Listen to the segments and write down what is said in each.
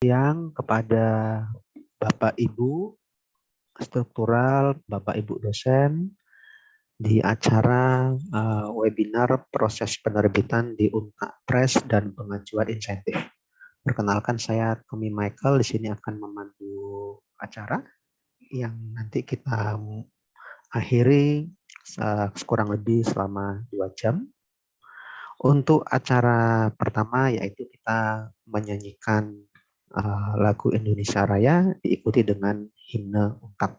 Siang kepada Bapak Ibu struktural, Bapak Ibu dosen di acara webinar proses penerbitan di Unpres dan pengajuan insentif. Perkenalkan, saya Tommy Michael di sini akan memandu acara yang nanti kita akhiri kurang lebih selama 2 jam. Untuk acara pertama yaitu kita menyanyikan lagu Indonesia Raya diikuti dengan himne UNTAP.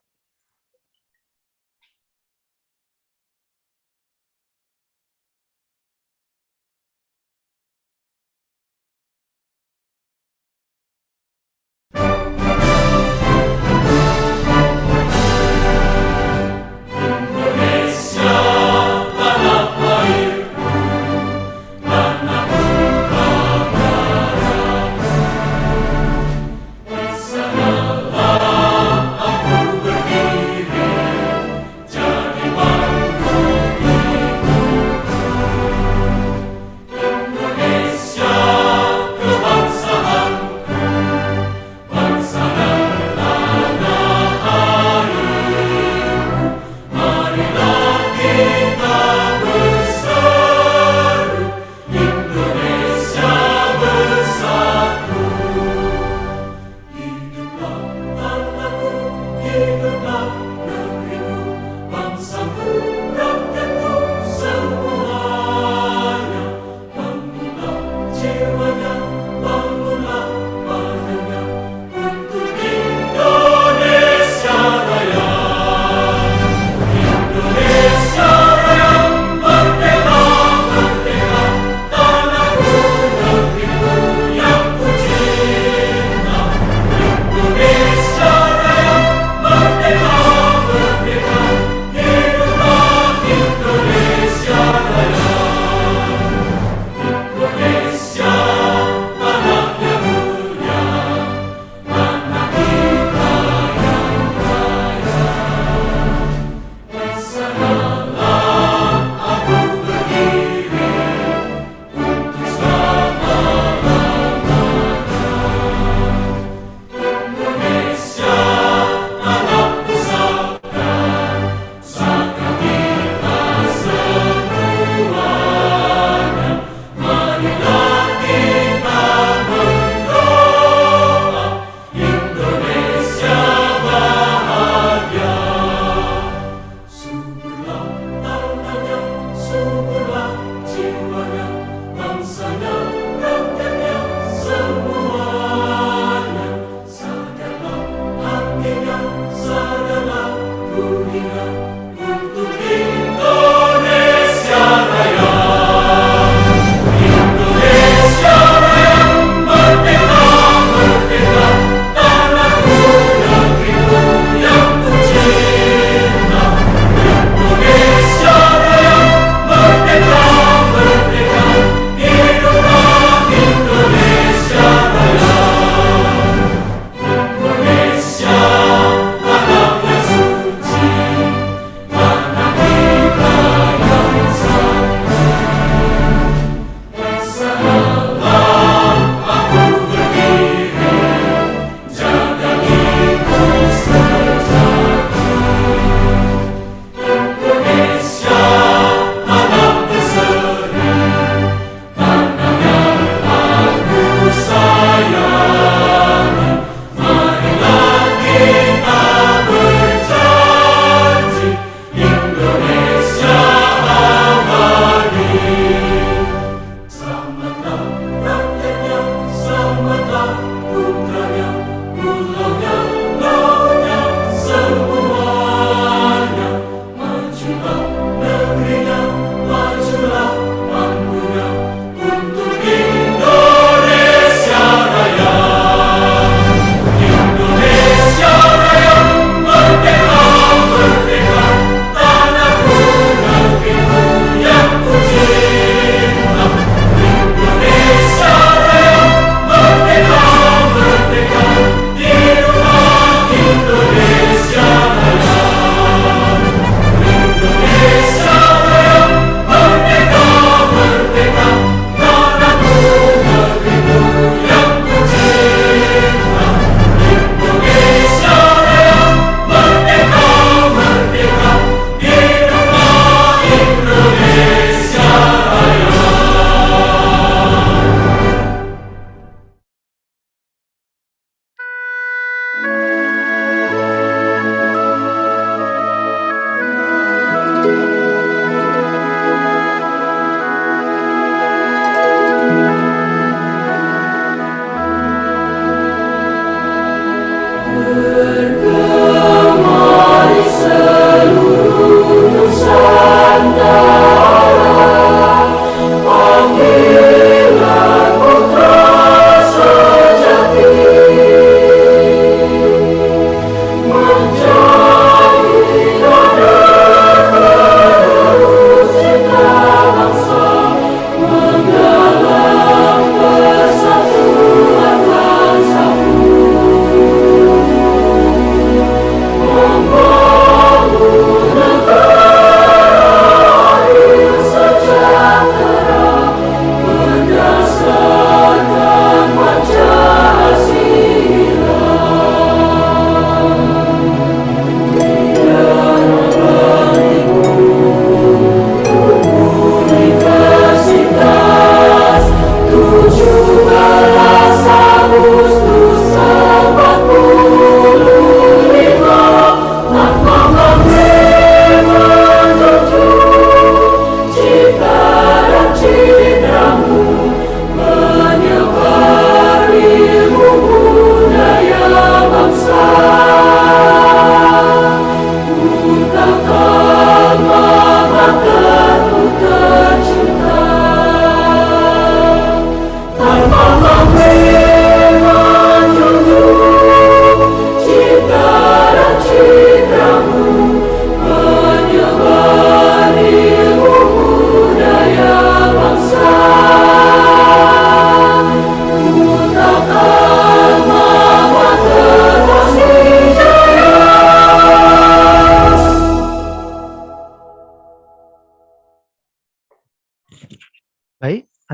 Di sanalah aku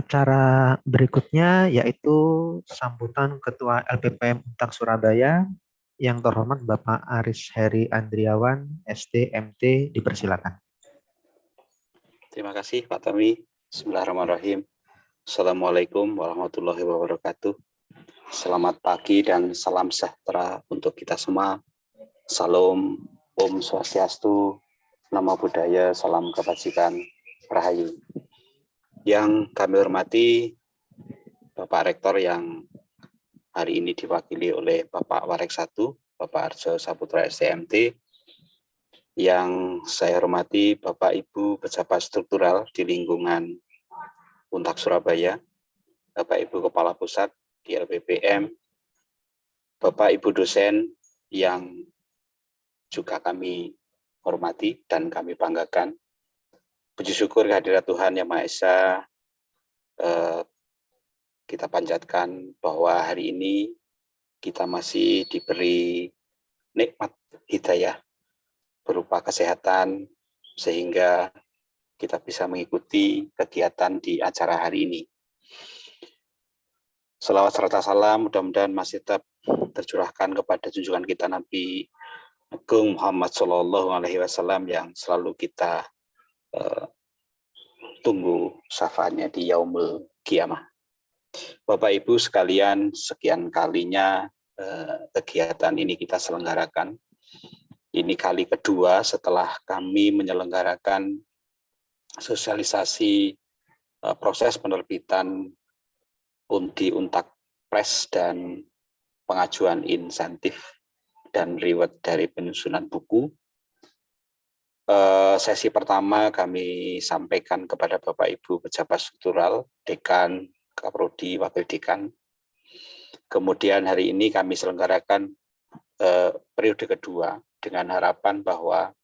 Acara berikutnya yaitu sambutan Ketua LPPM Untak Surabaya yang terhormat Bapak Aris Heri Andriawan, SD, MT, dipersilakan. Terima kasih Pak Tommy. Bismillahirrahmanirrahim. Assalamualaikum warahmatullahi wabarakatuh. Selamat pagi dan salam sejahtera untuk kita semua. Salam Om Swastiastu, Namo Buddhaya, salam kebajikan, Rahayu. Yang kami hormati Bapak Rektor yang hari ini diwakili oleh Bapak Warek 1, Bapak Arjo Saputra STMT, yang saya hormati Bapak Ibu pejabat struktural di lingkungan Untak Surabaya, Bapak Ibu Kepala Pusat di LPPM, Bapak Ibu dosen yang juga kami hormati dan kami banggakan. Puji syukur kehadirat Tuhan Yang Maha Esa, kita panjatkan bahwa hari ini kita masih diberi nikmat hidayah berupa kesehatan sehingga kita bisa mengikuti kegiatan di acara hari ini. Selawat serta salam mudah-mudahan masih tetap tercurahkan kepada junjungan kita Nabi Agung Muhammad SAW yang selalu kita tunggu syafaatnya di yaumul kiamah. Bapak Ibu sekalian, sekian kalinya kegiatan ini kita selenggarakan. Ini kali kedua setelah kami menyelenggarakan sosialisasi proses penerbitan undi Untak Press dan pengajuan insentif dan reward dari penyusunan buku. Sesi pertama kami sampaikan kepada Bapak Ibu pejabat struktural, dekan, kaprodi, wakil dekan. Kemudian hari ini kami selenggarakan periode kedua dengan harapan bahwa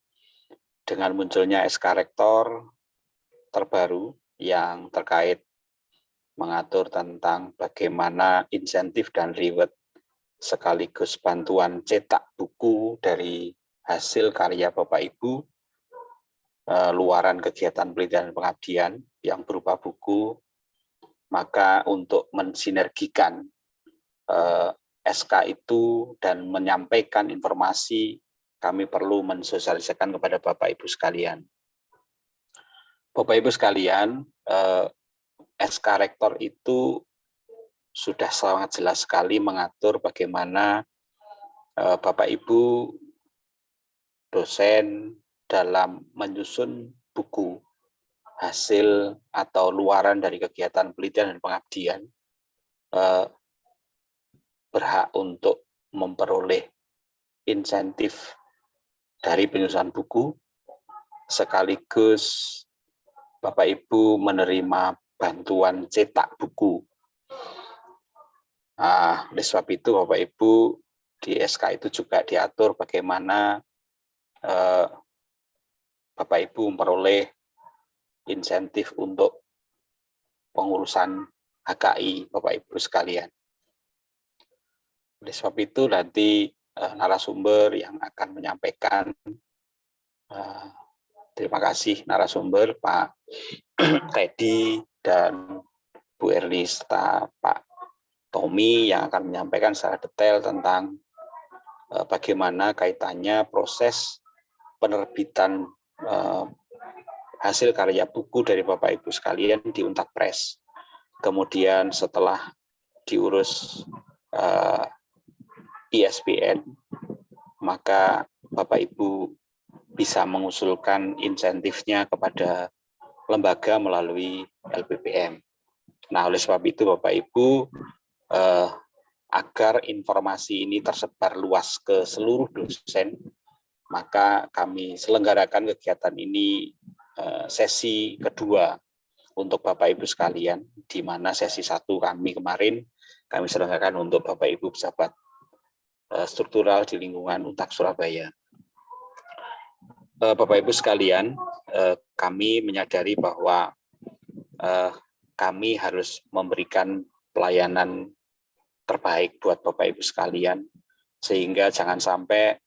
dengan munculnya SK Rektor terbaru yang terkait mengatur tentang bagaimana insentif dan reward sekaligus bantuan cetak buku dari hasil karya Bapak Ibu, luaran kegiatan penelitian dan pengabdian yang berupa buku, maka untuk mensinergikan SK itu dan menyampaikan informasi, kami perlu mensosialisasikan kepada Bapak Ibu sekalian. Bapak Ibu sekalian, SK Rektor itu sudah sangat jelas sekali mengatur bagaimana Bapak Ibu dosen dalam menyusun buku hasil atau luaran dari kegiatan penelitian dan pengabdian berhak untuk memperoleh insentif dari penyusunan buku, sekaligus Bapak Ibu menerima bantuan cetak buku. Oleh sebab itu Bapak Ibu di SK itu juga diatur bagaimana Bapak Ibu memperoleh insentif untuk pengurusan HKI Bapak Ibu sekalian. Oleh sebab itu nanti narasumber yang akan menyampaikan, terima kasih narasumber Pak Teddy dan Bu Erli serta Pak Tommy yang akan menyampaikan secara detail tentang bagaimana kaitannya proses penerbitan hasil karya buku dari Bapak Ibu sekalian di Untak Press. Kemudian setelah diurus ISBN, maka Bapak Ibu bisa mengusulkan insentifnya kepada lembaga melalui LPPM. Nah, oleh sebab itu Bapak Ibu, agar informasi ini tersebar luas ke seluruh dosen, maka kami selenggarakan kegiatan ini sesi kedua untuk Bapak Ibu sekalian, di mana sesi 1 kami kemarin kami selenggarakan untuk Bapak Ibu pejabat struktural di lingkungan Untak Surabaya. Bapak Ibu sekalian, kami menyadari bahwa kami harus memberikan pelayanan terbaik buat Bapak Ibu sekalian, sehingga jangan sampai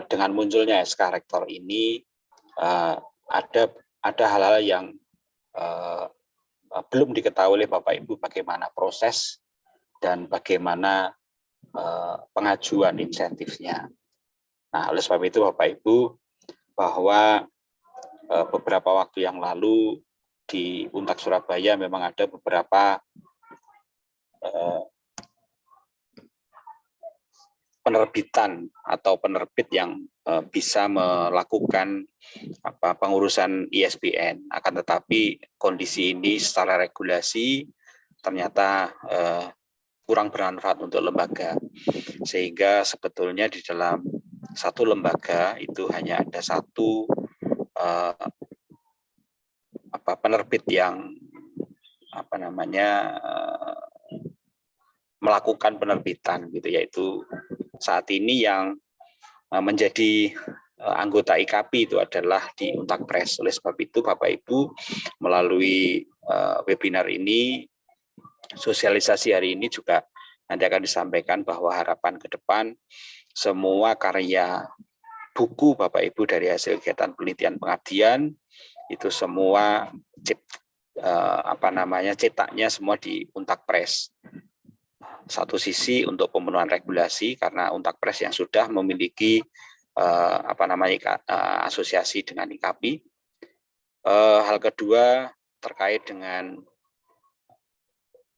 dengan munculnya SK Rektor ini ada hal-hal yang belum diketahui oleh Bapak Ibu bagaimana proses dan bagaimana pengajuan insentifnya. Nah, oleh sebab itu Bapak Ibu, bahwa beberapa waktu yang lalu di Untak Surabaya memang ada beberapa penerbitan atau penerbit yang bisa melakukan pengurusan ISBN. Akan tetapi kondisi ini secara regulasi ternyata kurang bermanfaat untuk lembaga, sehingga sebetulnya di dalam satu lembaga itu hanya ada satu penerbit yang melakukan penerbitan gitu, yaitu saat ini yang menjadi anggota IKAPI itu adalah di Untak Press. Oleh sebab itu Bapak Ibu, melalui webinar ini, sosialisasi hari ini juga nanti akan disampaikan bahwa harapan ke depan semua karya buku Bapak Ibu dari hasil kegiatan penelitian pengabdian itu semua cetaknya semua di Untak Press. Satu sisi untuk pemenuhan regulasi karena Untak Press yang sudah memiliki asosiasi dengan IKAPI. Hal kedua terkait dengan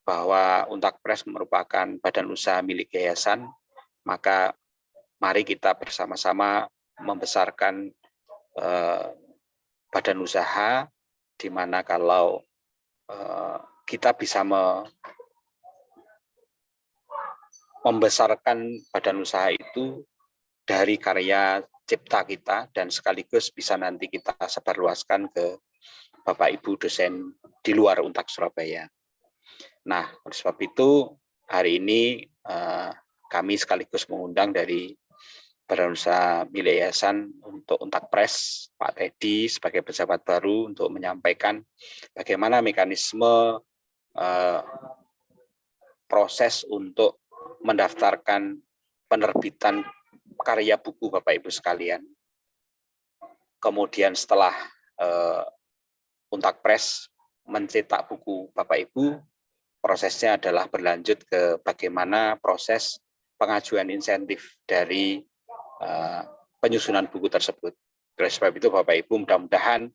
bahwa Untak Press merupakan badan usaha milik yayasan, maka mari kita bersama-sama membesarkan badan usaha, di mana kalau kita bisa membesarkan badan usaha itu dari karya cipta kita dan sekaligus bisa nanti kita sebarluaskan ke Bapak Ibu dosen di luar Untak Surabaya. Nah, oleh sebab itu hari ini kami sekaligus mengundang dari badan usaha milik yayasan untuk Untak Press, Pak Teddy sebagai pejabat baru untuk menyampaikan bagaimana mekanisme proses untuk mendaftarkan penerbitan karya buku Bapak Ibu sekalian. Kemudian setelah Untak Press mencetak buku Bapak Ibu, prosesnya adalah berlanjut ke bagaimana proses pengajuan insentif dari penyusunan buku tersebut. Oleh sebab itu Bapak Ibu, mudah-mudahan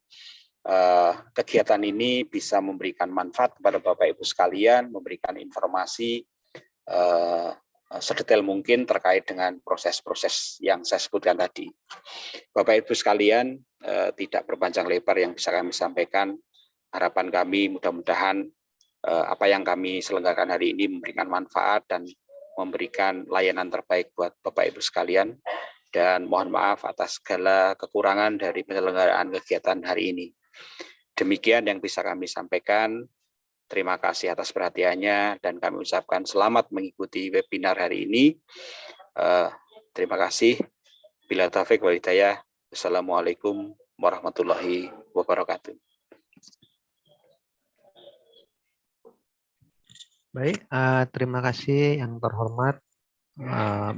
kegiatan ini bisa memberikan manfaat kepada Bapak Ibu sekalian, memberikan informasi sedetail mungkin terkait dengan proses-proses yang saya sebutkan tadi. Bapak Ibu sekalian, tidak berpanjang lebar yang bisa kami sampaikan. Harapan kami mudah-mudahan apa yang kami selenggarakan hari ini memberikan manfaat dan memberikan layanan terbaik buat Bapak Ibu sekalian. Dan mohon maaf atas segala kekurangan dari penyelenggaraan kegiatan hari ini. Demikian yang bisa kami sampaikan. Terima kasih atas perhatiannya dan kami ucapkan selamat mengikuti webinar hari ini. Terima kasih. Bila taufiq wal hidayah. Wassalamualaikum warahmatullahi wabarakatuh. Baik, terima kasih yang terhormat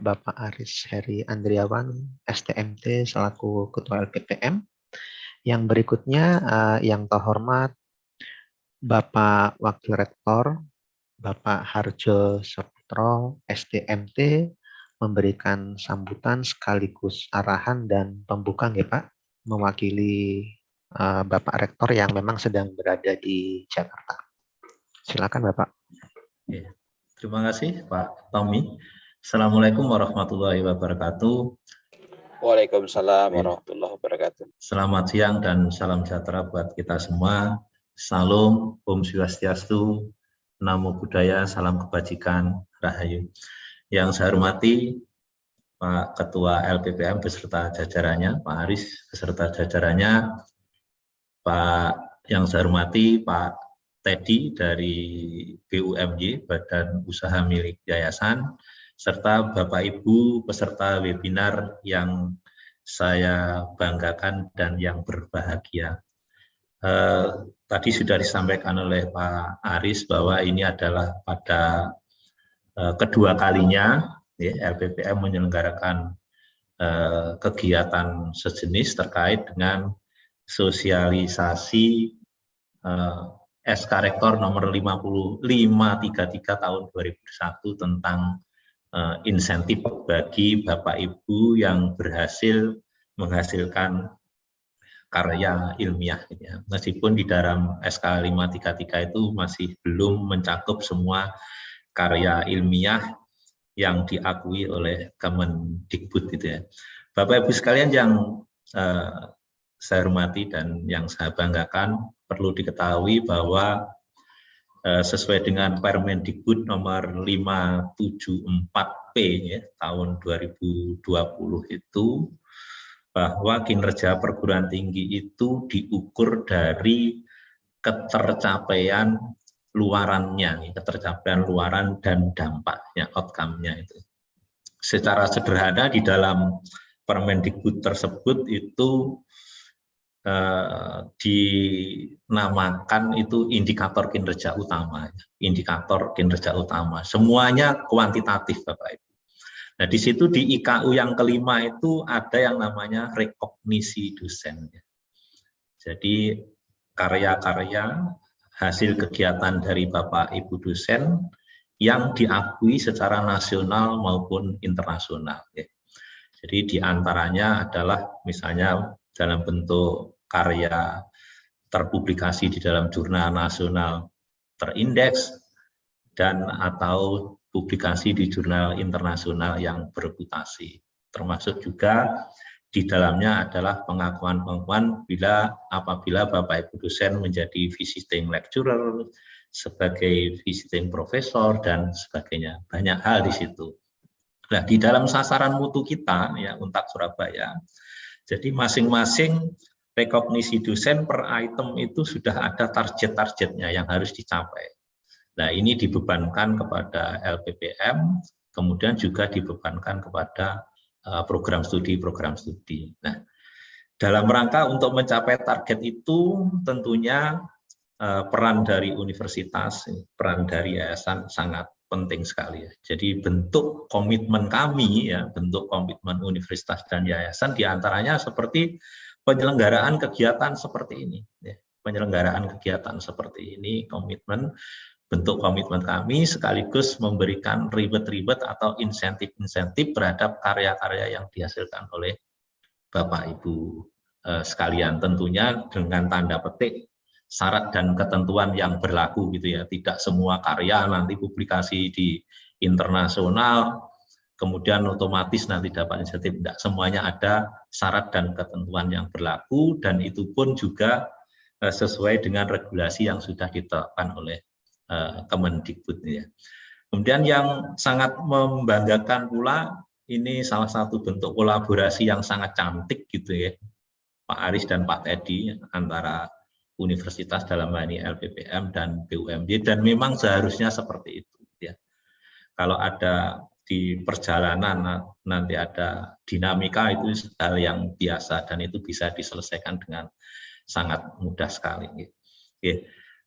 Bapak Aris Heri Andriawan, STMT selaku Ketua LPPM. Yang berikutnya yang terhormat Bapak Wakil Rektor, Bapak Harjo Saputro, STMT, memberikan sambutan sekaligus arahan dan pembukaan ya Pak, mewakili Bapak Rektor yang memang sedang berada di Jakarta. Silakan Bapak. Ya, terima kasih Pak Tommy. Assalamualaikum warahmatullahi wabarakatuh. Waalaikumsalam warahmatullahi wabarakatuh. Selamat siang dan salam sejahtera buat kita semua. Salam, Om Swastiastu, Namo Buddhaya, salam kebajikan, Rahayu. Yang saya hormati Pak Ketua LPPM beserta jajarannya, Pak Aris beserta jajarannya, Pak yang saya hormati Pak Teddy dari BUMY, Badan Usaha Milik Yayasan, serta Bapak Ibu peserta webinar yang saya banggakan dan yang berbahagia. Tadi sudah disampaikan oleh Pak Aris bahwa ini adalah pada kedua kalinya LPPM menyelenggarakan kegiatan sejenis terkait dengan sosialisasi SK Rektor nomor 53533 tahun 2001 tentang insentif bagi Bapak Ibu yang berhasil menghasilkan karya ilmiah. Ya. Meskipun di dalam SK 533 itu masih belum mencakup semua karya ilmiah yang diakui oleh Kemendikbud gitu ya. Bapak Ibu sekalian yang saya hormati dan yang saya banggakan, perlu diketahui bahwa sesuai dengan Permendikbud nomor 574P ya, tahun 2020 itu, bahwa kinerja perguruan tinggi itu diukur dari ketercapaian luarannya, ketercapaian luaran dan dampaknya, outcome-nya itu. Secara sederhana di dalam Permendikbud tersebut itu dinamakan itu indikator kinerja utama, indikator kinerja utama. Semuanya kuantitatif, Bapak Ibu. Nah, di situ di IKU yang kelima itu ada yang namanya rekognisi dosen. Jadi karya-karya hasil kegiatan dari Bapak Ibu dosen yang diakui secara nasional maupun internasional. Jadi diantaranya adalah misalnya dalam bentuk karya terpublikasi di dalam jurnal nasional terindeks dan atau publikasi di jurnal internasional yang bereputasi. Termasuk juga di dalamnya adalah pengakuan-pengakuan apabila Bapak Ibu dosen menjadi visiting lecturer, sebagai visiting profesor dan sebagainya. Banyak hal di situ. Nah, di dalam sasaran mutu kita ya Untak Surabaya, jadi masing-masing rekognisi dosen per item itu sudah ada target-targetnya yang harus dicapai. Nah, ini dibebankan kepada LPPM, kemudian juga dibebankan kepada program studi. Nah, dalam rangka untuk mencapai target itu tentunya peran dari universitas, peran dari yayasan sangat penting sekali. Jadi bentuk komitmen kami, ya, bentuk komitmen universitas dan yayasan diantaranya seperti penyelenggaraan kegiatan seperti ini. Ya. Penyelenggaraan kegiatan seperti ini, bentuk komitmen kami sekaligus memberikan ribet-ribet atau insentif-insentif terhadap karya-karya yang dihasilkan oleh Bapak Ibu sekalian, tentunya dengan tanda petik syarat dan ketentuan yang berlaku gitu ya. Tidak semua karya nanti publikasi di internasional kemudian otomatis nanti dapat insentif. Tidak, semuanya ada syarat dan ketentuan yang berlaku dan itu pun juga sesuai dengan regulasi yang sudah ditetapkan oleh Kemendikbud ya. Kemudian yang sangat membanggakan pula, ini salah satu bentuk kolaborasi yang sangat cantik gitu ya, Pak Aris dan Pak Teddy antara universitas dalam hal ini LPPM dan BUMD, dan memang seharusnya seperti itu ya. Kalau ada di perjalanan nanti ada dinamika, itu hal yang biasa dan itu bisa diselesaikan dengan sangat mudah sekali. Oke.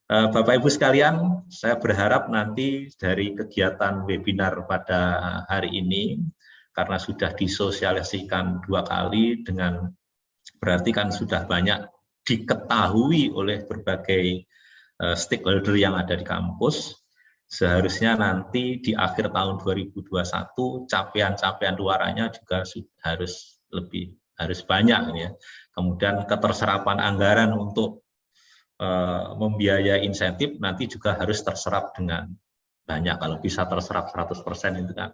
Bapak Ibu sekalian, saya berharap nanti dari kegiatan webinar pada hari ini, karena sudah disosialisasikan 2 kali, dengan berarti kan sudah banyak diketahui oleh berbagai stakeholder yang ada di kampus. Seharusnya nanti di akhir tahun 2021 capaian-capaian luarannya juga harus banyak ya. Kemudian keterserapan anggaran untuk membiayai insentif nanti juga harus terserap dengan banyak. Kalau bisa terserap 100% itu kan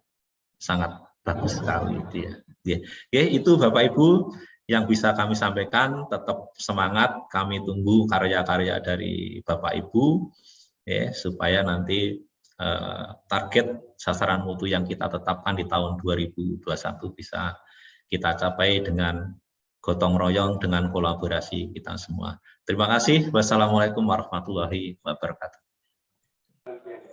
sangat bagus sekali itu ya. Oke, itu Bapak Ibu yang bisa kami sampaikan. Tetap semangat, kami tunggu karya-karya dari Bapak Ibu ya, supaya nanti target sasaran mutu yang kita tetapkan di tahun 2021 bisa kita capai dengan gotong royong, dengan kolaborasi kita semua. Terima kasih. Wassalamualaikum warahmatullahi wabarakatuh.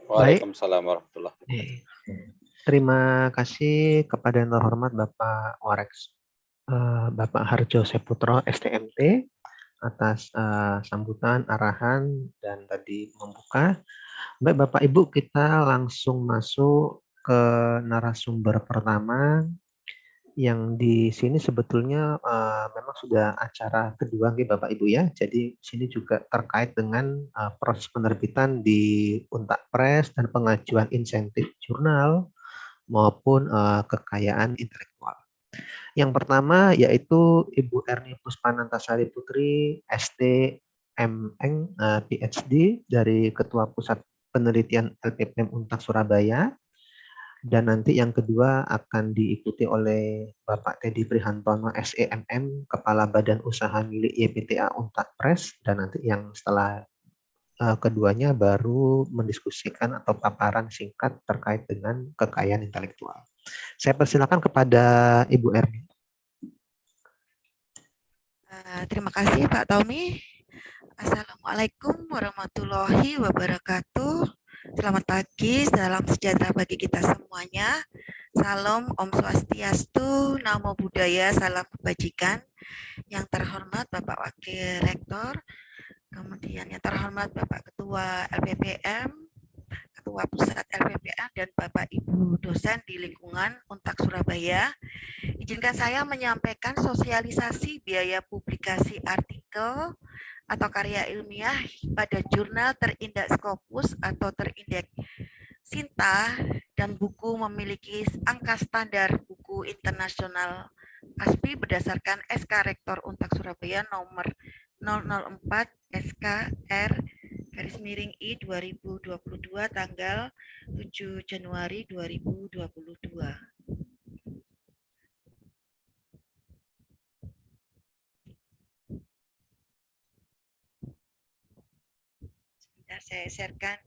Waalaikumsalam warahmatullahi wabarakatuh. Terima kasih kepada yang terhormat Bapak Warex, Bapak Harjo Seputro, STMT, atas sambutan, arahan, dan tadi membuka. Baik Bapak Ibu, kita langsung masuk ke narasumber pertama, yang di sini sebetulnya memang sudah acara kedua nih Bapak Ibu ya. Jadi sini juga terkait dengan proses penerbitan di Untak Press dan pengajuan insentif jurnal maupun kekayaan intelektual. Yang pertama yaitu Ibu Erni Puspanantasari Putri, STMN, PhD dari Ketua Pusat Penelitian LPPM Untak Surabaya. Dan nanti yang kedua akan diikuti oleh Bapak Teddy Prihantono, SEMM, Kepala Badan Usaha milik YPTA Untak Press. Dan nanti yang setelah keduanya baru mendiskusikan atau paparan singkat terkait dengan kekayaan intelektual. Saya persilakan kepada Ibu Erni. Terima kasih Pak Tommy. Assalamualaikum warahmatullahi wabarakatuh. Selamat pagi, salam sejahtera bagi kita semuanya. Salam Om Swastiastu, Namo Buddhaya, salam kebajikan. Yang terhormat Bapak Wakil Rektor, kemudian yang terhormat Bapak Ketua LPPM, Ketua Pusat LPPM, dan Bapak Ibu dosen di lingkungan Untak Surabaya. Izinkan saya menyampaikan sosialisasi biaya publikasi artikel atau karya ilmiah pada jurnal terindeks Scopus atau terindeks Sinta dan buku memiliki angka standar buku internasional ASPI berdasarkan SK Rektor Untak Surabaya nomor 004 SKR I 2022 tanggal 7 Januari 2022. Saya sharekan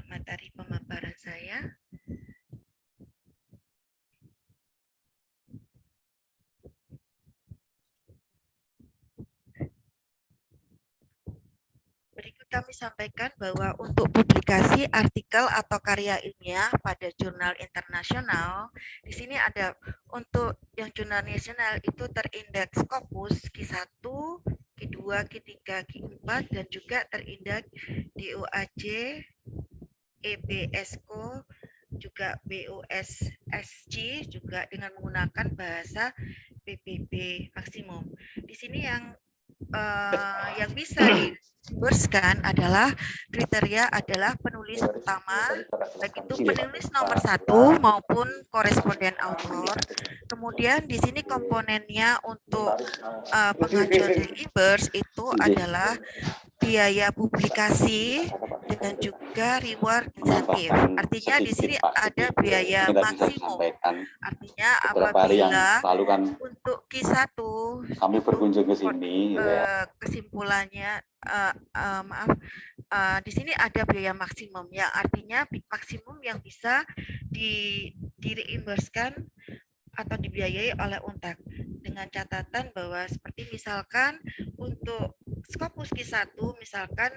materi pemaparan saya. Berikut kami sampaikan bahwa untuk publikasi artikel atau karya ilmiah pada jurnal internasional, di sini ada untuk yang jurnal nasional itu terindeks Scopus Q1, Q2, Q3, Q4, dan juga terindeks DOAJ, EBSCO, juga BOSSG, juga dengan menggunakan bahasa PBB maksimum. Di sini yang bisa diburskan adalah kriteria adalah penulis utama, baik itu penulis nomor 1 maupun koresponden autor. Kemudian di sini komponennya untuk pengajuan reimburse itu adalah biaya publikasi dan juga reward insentif. Artinya di sini ada biaya maksimum. Artinya apabila untuk Q1 kami berkunjung ke sini, kesimpulannya di sini ada biaya maksimum yang artinya maksimum yang bisa direimburskan atau dibiayai oleh Untak, dengan catatan bahwa seperti misalkan untuk Scopus Q1 misalkan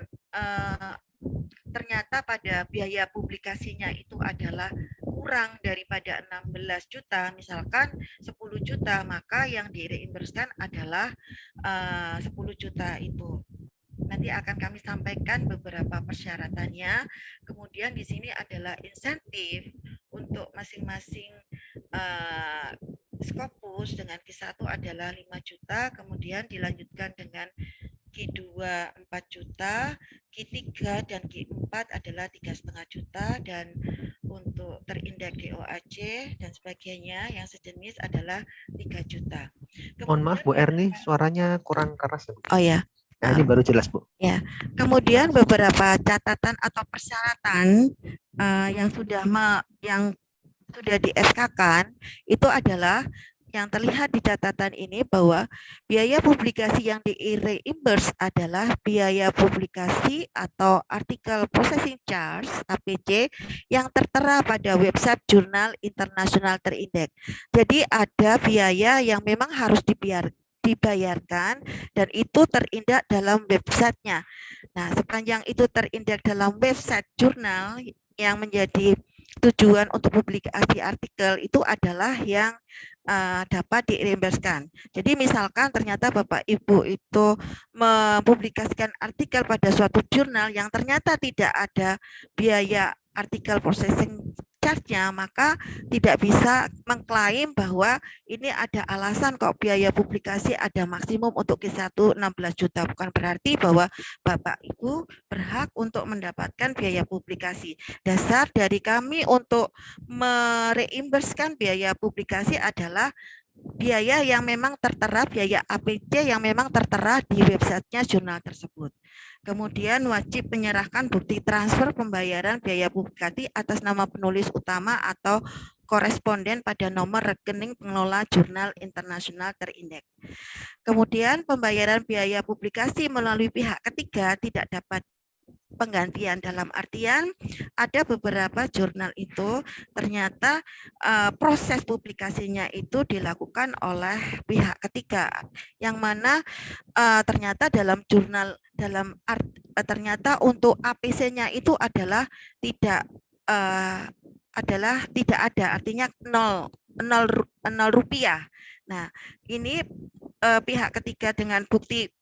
ternyata pada biaya publikasinya itu adalah kurang daripada 16 juta, misalkan 10 juta, maka yang direimburskan adalah 10 juta itu. Nanti akan kami sampaikan beberapa persyaratannya. Kemudian di sini adalah insentif untuk masing-masing Scopus dengan Q1 adalah 5 juta, kemudian dilanjutkan dengan Q2 4 juta, Q3 dan Q4 adalah 3,5 juta, dan untuk terindeks DOAJ dan sebagainya yang sejenis adalah 3 juta. Mohon maaf Bu Erni, suaranya kurang keras. Oh ya. Nah, ini baru jelas Bu. Ya. Kemudian beberapa catatan atau persyaratan yang sudah di-SK-kan itu adalah yang terlihat di catatan ini bahwa biaya publikasi yang di-reimburse adalah biaya publikasi atau artikel processing charge APC yang tertera pada website jurnal internasional terindeks. Jadi ada biaya yang memang harus dibayarkan dan itu terindeks dalam websitenya. Nah, sepanjang itu terindeks dalam website jurnal yang menjadi tujuan untuk publikasi artikel itu adalah yang dapat direimburskan. Jadi misalkan ternyata Bapak Ibu itu mempublikasikan artikel pada suatu jurnal yang ternyata tidak ada biaya artikel processing charge-nya, maka tidak bisa mengklaim bahwa ini ada alasan kok biaya publikasi ada maksimum untuk Q1 16 juta. Bukan berarti bahwa Bapak Ibu berhak untuk mendapatkan biaya publikasi. Dasar dari kami untuk mereimburskan biaya publikasi adalah biaya yang memang tertera, biaya APC yang memang tertera di websitenya jurnal tersebut. Kemudian wajib menyerahkan bukti transfer pembayaran biaya publikasi atas nama penulis utama atau koresponden pada nomor rekening pengelola jurnal internasional terindeks. Kemudian pembayaran biaya publikasi melalui pihak ketiga tidak dapat penggantian, dalam artian ada beberapa jurnal itu ternyata proses publikasinya itu dilakukan oleh pihak ketiga, yang mana ternyata dalam jurnal ternyata untuk APC-nya itu adalah tidak ada, artinya nol rupiah. Nah, ini pihak ketiga dengan bukti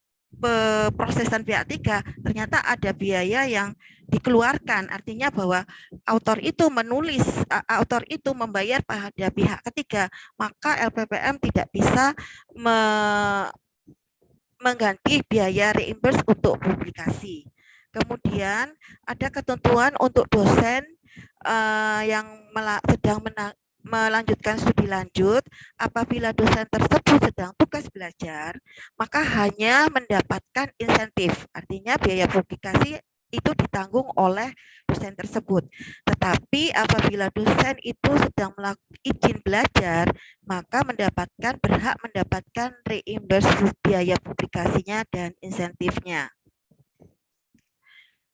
prosesan pihak tiga, ternyata ada biaya yang dikeluarkan, artinya bahwa autor itu menulis, autor itu membayar pada pihak ketiga, maka LPPM tidak bisa mengganti biaya reimburse untuk publikasi. Kemudian ada ketentuan untuk dosen yang sedang melanjutkan studi lanjut, apabila dosen tersebut sedang tugas belajar, maka hanya mendapatkan insentif. Artinya biaya publikasi itu ditanggung oleh dosen tersebut. Tetapi apabila dosen itu sedang melakukan izin belajar, maka berhak mendapatkan reimburse biaya publikasinya dan insentifnya.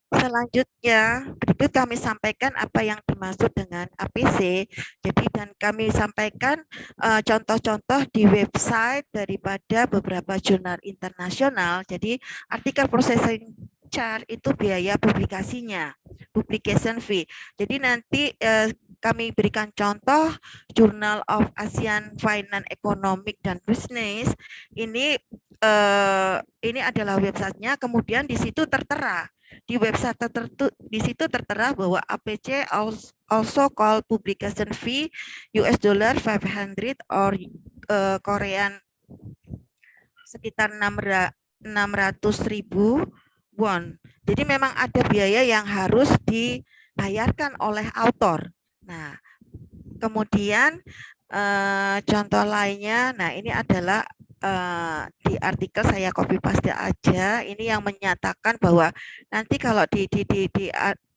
Selanjutnya, berikut kami sampaikan apa yang dimaksud dengan APC. Jadi, dan kami sampaikan contoh-contoh di website daripada beberapa jurnal internasional. Jadi, artikel processing charge itu biaya publikasinya, publication fee. Jadi nanti kami berikan contoh Journal of Asian Finance, Economic dan Business. Ini adalah websitenya. Kemudian di situ tertera. Di website tertentu di situ tertera bahwa APC also called publication fee $500 or Korean sekitar 600.000 won. Jadi memang ada biaya yang harus dibayarkan oleh autor. Nah, kemudian contoh lainnya, nah ini adalah di artikel saya copy paste aja, ini yang menyatakan bahwa nanti kalau di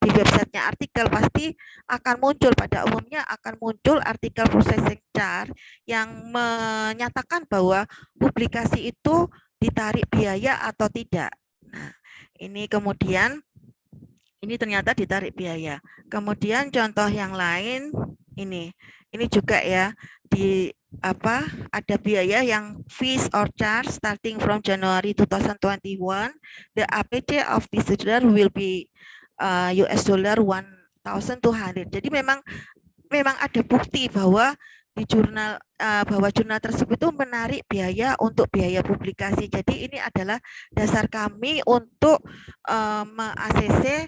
websitenya artikel pasti akan muncul, pada umumnya akan muncul artikel processing charge yang menyatakan bahwa publikasi itu ditarik biaya atau tidak. Nah, ini kemudian ini ternyata ditarik biaya. Kemudian contoh yang lain ini juga ya, ada biaya yang fees or charge starting from January 2021, the APC of this journal will be $1,200. Jadi memang ada bukti bahwa di jurnal jurnal tersebut itu menarik biaya untuk biaya publikasi. Jadi ini adalah dasar kami untuk me-ACC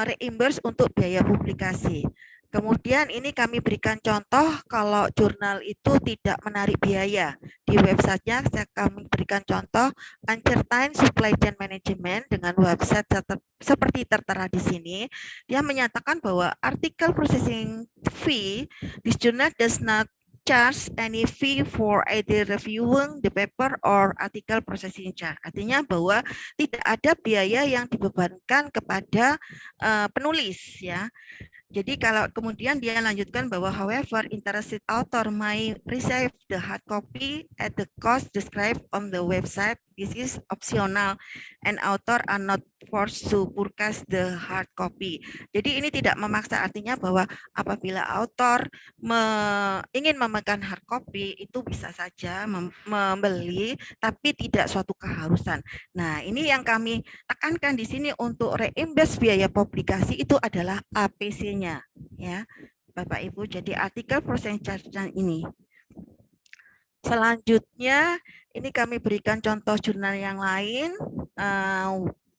reimburse untuk biaya publikasi. Kemudian ini kami berikan contoh kalau jurnal itu tidak menarik biaya. Di websitenya kami berikan contoh Uncertain Supply Chain Management dengan website seperti tertera di sini. Dia menyatakan bahwa article processing fee, this journal does not charge any fee for either reviewing the paper or article processing charge. Artinya bahwa tidak ada biaya yang dibebankan kepada penulis ya. Jadi kalau kemudian dia lanjutkan bahwa however interested author may receive the hard copy at the cost described on the website. This is optional and author are not forced to purchase the hard copy. Jadi ini tidak memaksa, artinya bahwa apabila author ingin memegang hard copy itu bisa saja membeli, tapi tidak suatu keharusan. Nah, ini yang kami tekankan di sini untuk reimburse biaya publikasi itu adalah APC-nya, ya, Bapak Ibu. Jadi artikel processing charge ini. Selanjutnya, ini kami berikan contoh jurnal yang lain.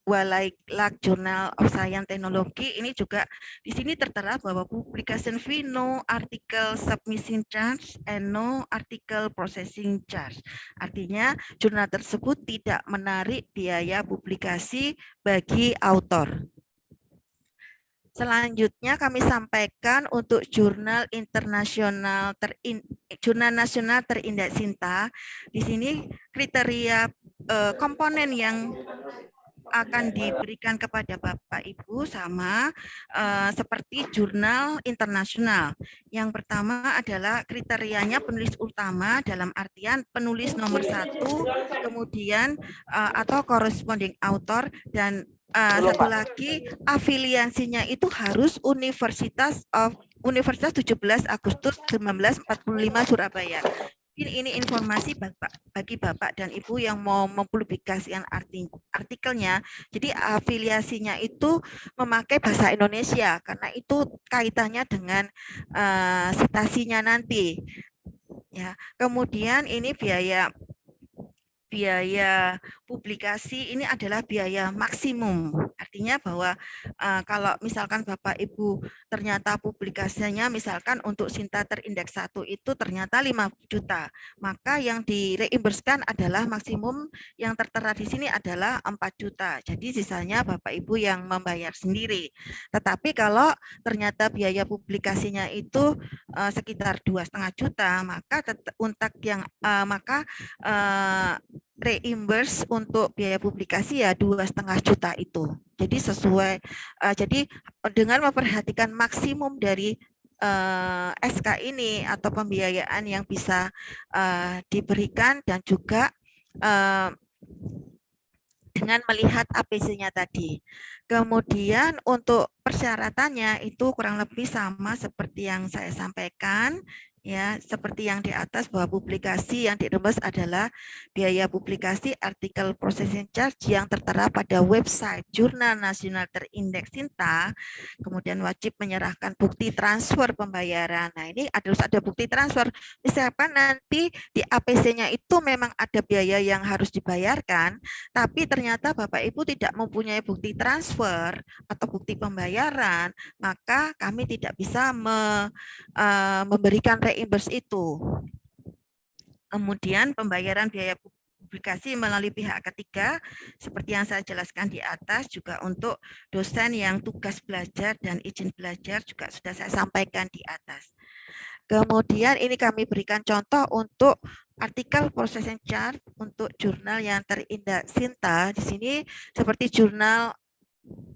Wildlife Journal of Science Technology ini juga di sini tertera bahwa publication fee no article submission charge and no article processing charge. Artinya jurnal tersebut tidak menarik biaya publikasi bagi autor. Selanjutnya kami sampaikan untuk jurnal internasional jurnal nasional terindeks Sinta. Di sini kriteria komponen yang akan diberikan kepada Bapak Ibu sama seperti jurnal internasional. Yang pertama adalah kriterianya penulis utama dalam artian penulis nomor 1, kemudian atau corresponding author, dan satu lagi afiliasinya itu harus Universitas 17 Agustus 1945 Surabaya. Ini informasi bagi Bapak dan Ibu yang mau mempublikasikan artikelnya. Jadi afiliasinya itu memakai bahasa Indonesia karena itu kaitannya dengan citasinya nanti. Ya, kemudian ini biaya publikasi ini adalah biaya maksimum. Artinya bahwa kalau misalkan Bapak Ibu ternyata publikasinya misalkan untuk Sinta terindeks 1 itu ternyata 5 juta, maka yang direimburskan adalah maksimum yang tertera di sini adalah 4 juta. Jadi sisanya Bapak Ibu yang membayar sendiri. Tetapi kalau ternyata biaya publikasinya itu sekitar 2,5 juta, maka untuk yang reimburse untuk biaya publikasi ya 2,5 juta itu. Jadi sesuai, jadi dengan memperhatikan maksimum dari SK ini atau pembiayaan yang bisa diberikan dan juga dengan melihat APC-nya tadi. Kemudian untuk persyaratannya itu kurang lebih sama seperti yang saya sampaikan. Ya, seperti yang di atas bahwa publikasi yang direimburse adalah biaya publikasi artikel processing charge yang tertera pada website Jurnal Nasional Terindeks Sinta, kemudian wajib menyerahkan bukti transfer pembayaran. Nah, ini harus ada bukti transfer. Misalkan nanti di APC-nya itu memang ada biaya yang harus dibayarkan, tapi ternyata Bapak Ibu tidak mempunyai bukti transfer atau bukti pembayaran, maka kami tidak bisa memberikan reimburse itu. Kemudian pembayaran biaya publikasi melalui pihak ketiga seperti yang saya jelaskan di atas, juga untuk dosen yang tugas belajar dan izin belajar juga sudah saya sampaikan di atas. Kemudian ini kami berikan contoh untuk artikel processing charge untuk jurnal yang terindeks Sinta. Di sini seperti jurnal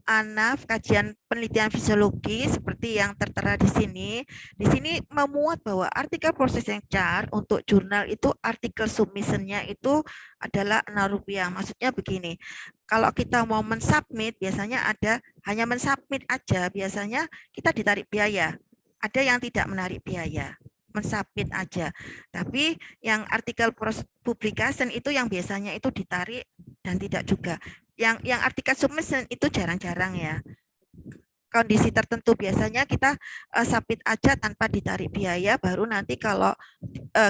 ANAF, kajian penelitian fisiologi seperti yang tertera di sini. Di sini memuat bahwa artikel processing charge untuk jurnal itu artikel submission-nya itu adalah Rp6. Maksudnya begini, kalau kita mau mensubmit biasanya ada hanya mensubmit aja, biasanya kita ditarik biaya. Ada yang tidak menarik biaya, mensubmit aja. Tapi yang artikel publication itu yang biasanya itu ditarik dan tidak juga. Yang artikel submission itu jarang-jarang ya. Kondisi tertentu biasanya kita submit aja tanpa ditarik biaya, baru nanti kalau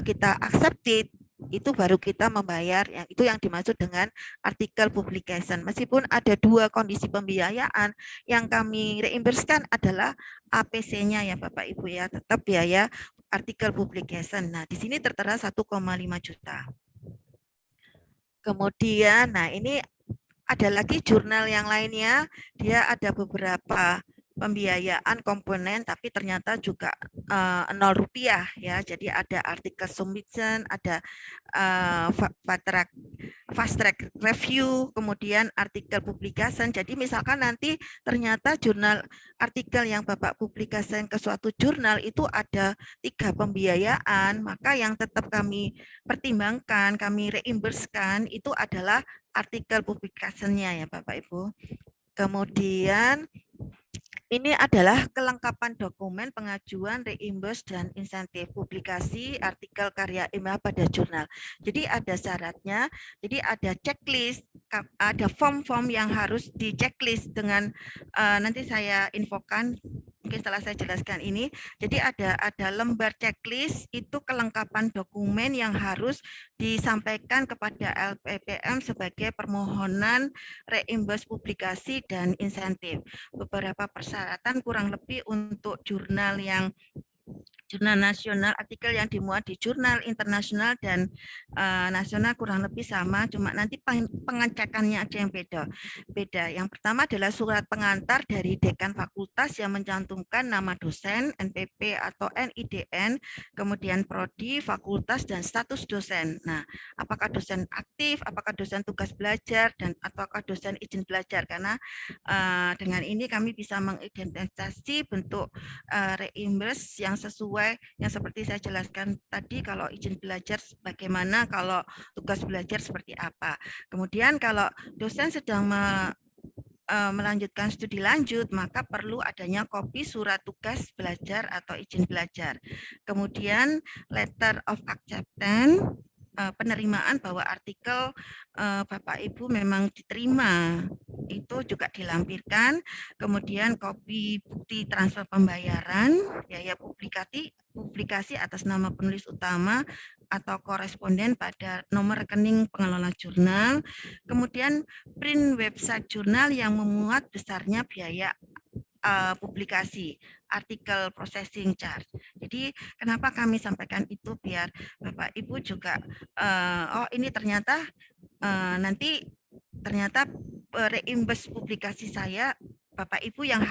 kita accepted itu baru kita membayar. Yang itu yang dimaksud dengan artikel publication. Meskipun ada dua kondisi pembiayaan, yang kami reimburskan adalah APC-nya ya Bapak Ibu ya, tetap biaya artikel publication. Nah, di sini tertera 1,5 juta. Kemudian, nah ini ada lagi jurnal yang lainnya, dia ada beberapa pembiayaan komponen, tapi ternyata juga Rp0 ya. Jadi ada artikel submission, ada fast track review, kemudian artikel publication. Jadi misalkan nanti ternyata jurnal artikel yang Bapak publikasikan ke suatu jurnal itu ada 3 pembiayaan, maka yang tetap kami pertimbangkan, kami reimburskan itu adalah artikel publikasinya ya Bapak Ibu. Kemudian ini adalah kelengkapan dokumen pengajuan reimburse dan insentif publikasi artikel karya ilmiah pada jurnal. Jadi ada syaratnya, jadi ada checklist, ada form-form yang harus di checklist dengan nanti saya infokan Mungkin setelah saya jelaskan ini, jadi ada lembar checklist itu kelengkapan dokumen yang harus disampaikan kepada LPPM sebagai permohonan reimburse publikasi dan insentif. Beberapa persyaratan kurang lebih untuk jurnal nasional, artikel yang dimuat di jurnal internasional dan nasional kurang lebih sama, cuma nanti pengecekannya aja yang beda. Yang pertama adalah surat pengantar dari dekan fakultas yang mencantumkan nama dosen, NPP atau NIDN, kemudian prodi, fakultas, dan status dosen. Nah, apakah dosen aktif, apakah dosen tugas belajar, dan ataukah dosen izin belajar? Karena dengan ini kami bisa mengidentifikasi bentuk reimburse yang sesuai yang seperti saya jelaskan tadi. Kalau izin belajar bagaimana, kalau tugas belajar seperti apa. Kemudian kalau dosen sedang melanjutkan studi lanjut, maka perlu adanya kopi surat tugas belajar atau izin belajar. Kemudian letter of acceptance, penerimaan bahwa artikel Bapak Ibu memang diterima, itu juga dilampirkan. Kemudian kopi bukti transfer pembayaran biaya publikasi atas nama penulis utama atau koresponden pada nomor rekening pengelola jurnal. Kemudian print website jurnal yang memuat besarnya biaya publikasi, artikel processing charge. Jadi kenapa kami sampaikan itu, biar Bapak Ibu juga oh ini ternyata nanti ternyata reimburse publikasi saya Bapak Ibu yang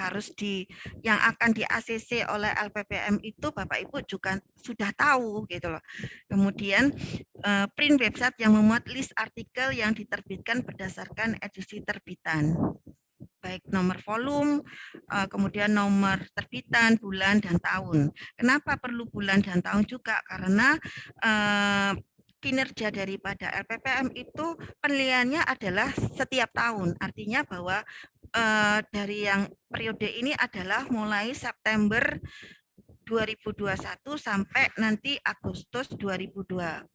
yang akan di ACC oleh LPPM itu Bapak Ibu juga sudah tahu gitu loh. Kemudian print website yang memuat list artikel yang diterbitkan berdasarkan edisi terbitan, baik nomor volume, kemudian nomor terbitan, bulan, dan tahun. Kenapa perlu bulan dan tahun juga? Karena kinerja daripada LPPM itu penilaiannya adalah setiap tahun. Artinya bahwa dari yang periode ini adalah mulai September 2021 sampai nanti Agustus 2022.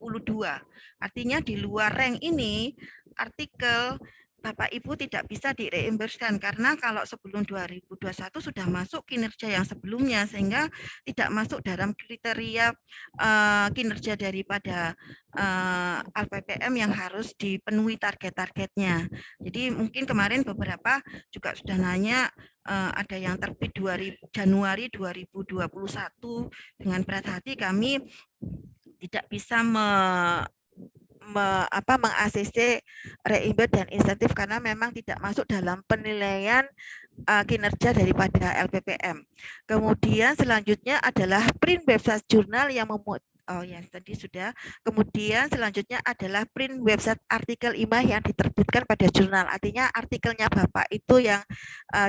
Artinya di luar rank ini artikel Bapak Ibu tidak bisa direimburskan karena kalau sebelum 2021 sudah masuk kinerja yang sebelumnya, sehingga tidak masuk dalam kriteria kinerja daripada LPPM yang harus dipenuhi target-targetnya. Jadi mungkin kemarin beberapa juga sudah nanya, ada yang terbit Januari 2021, dengan berat hati kami tidak bisa meng-ACC reimburse dan insentif karena memang tidak masuk dalam penilaian kinerja daripada LPPM. Kemudian selanjutnya adalah print website jurnal yang memuat. Oh ya, tadi sudah. Kemudian selanjutnya adalah print website artikel IMA yang diterbitkan pada jurnal. Artinya artikelnya Bapak itu yang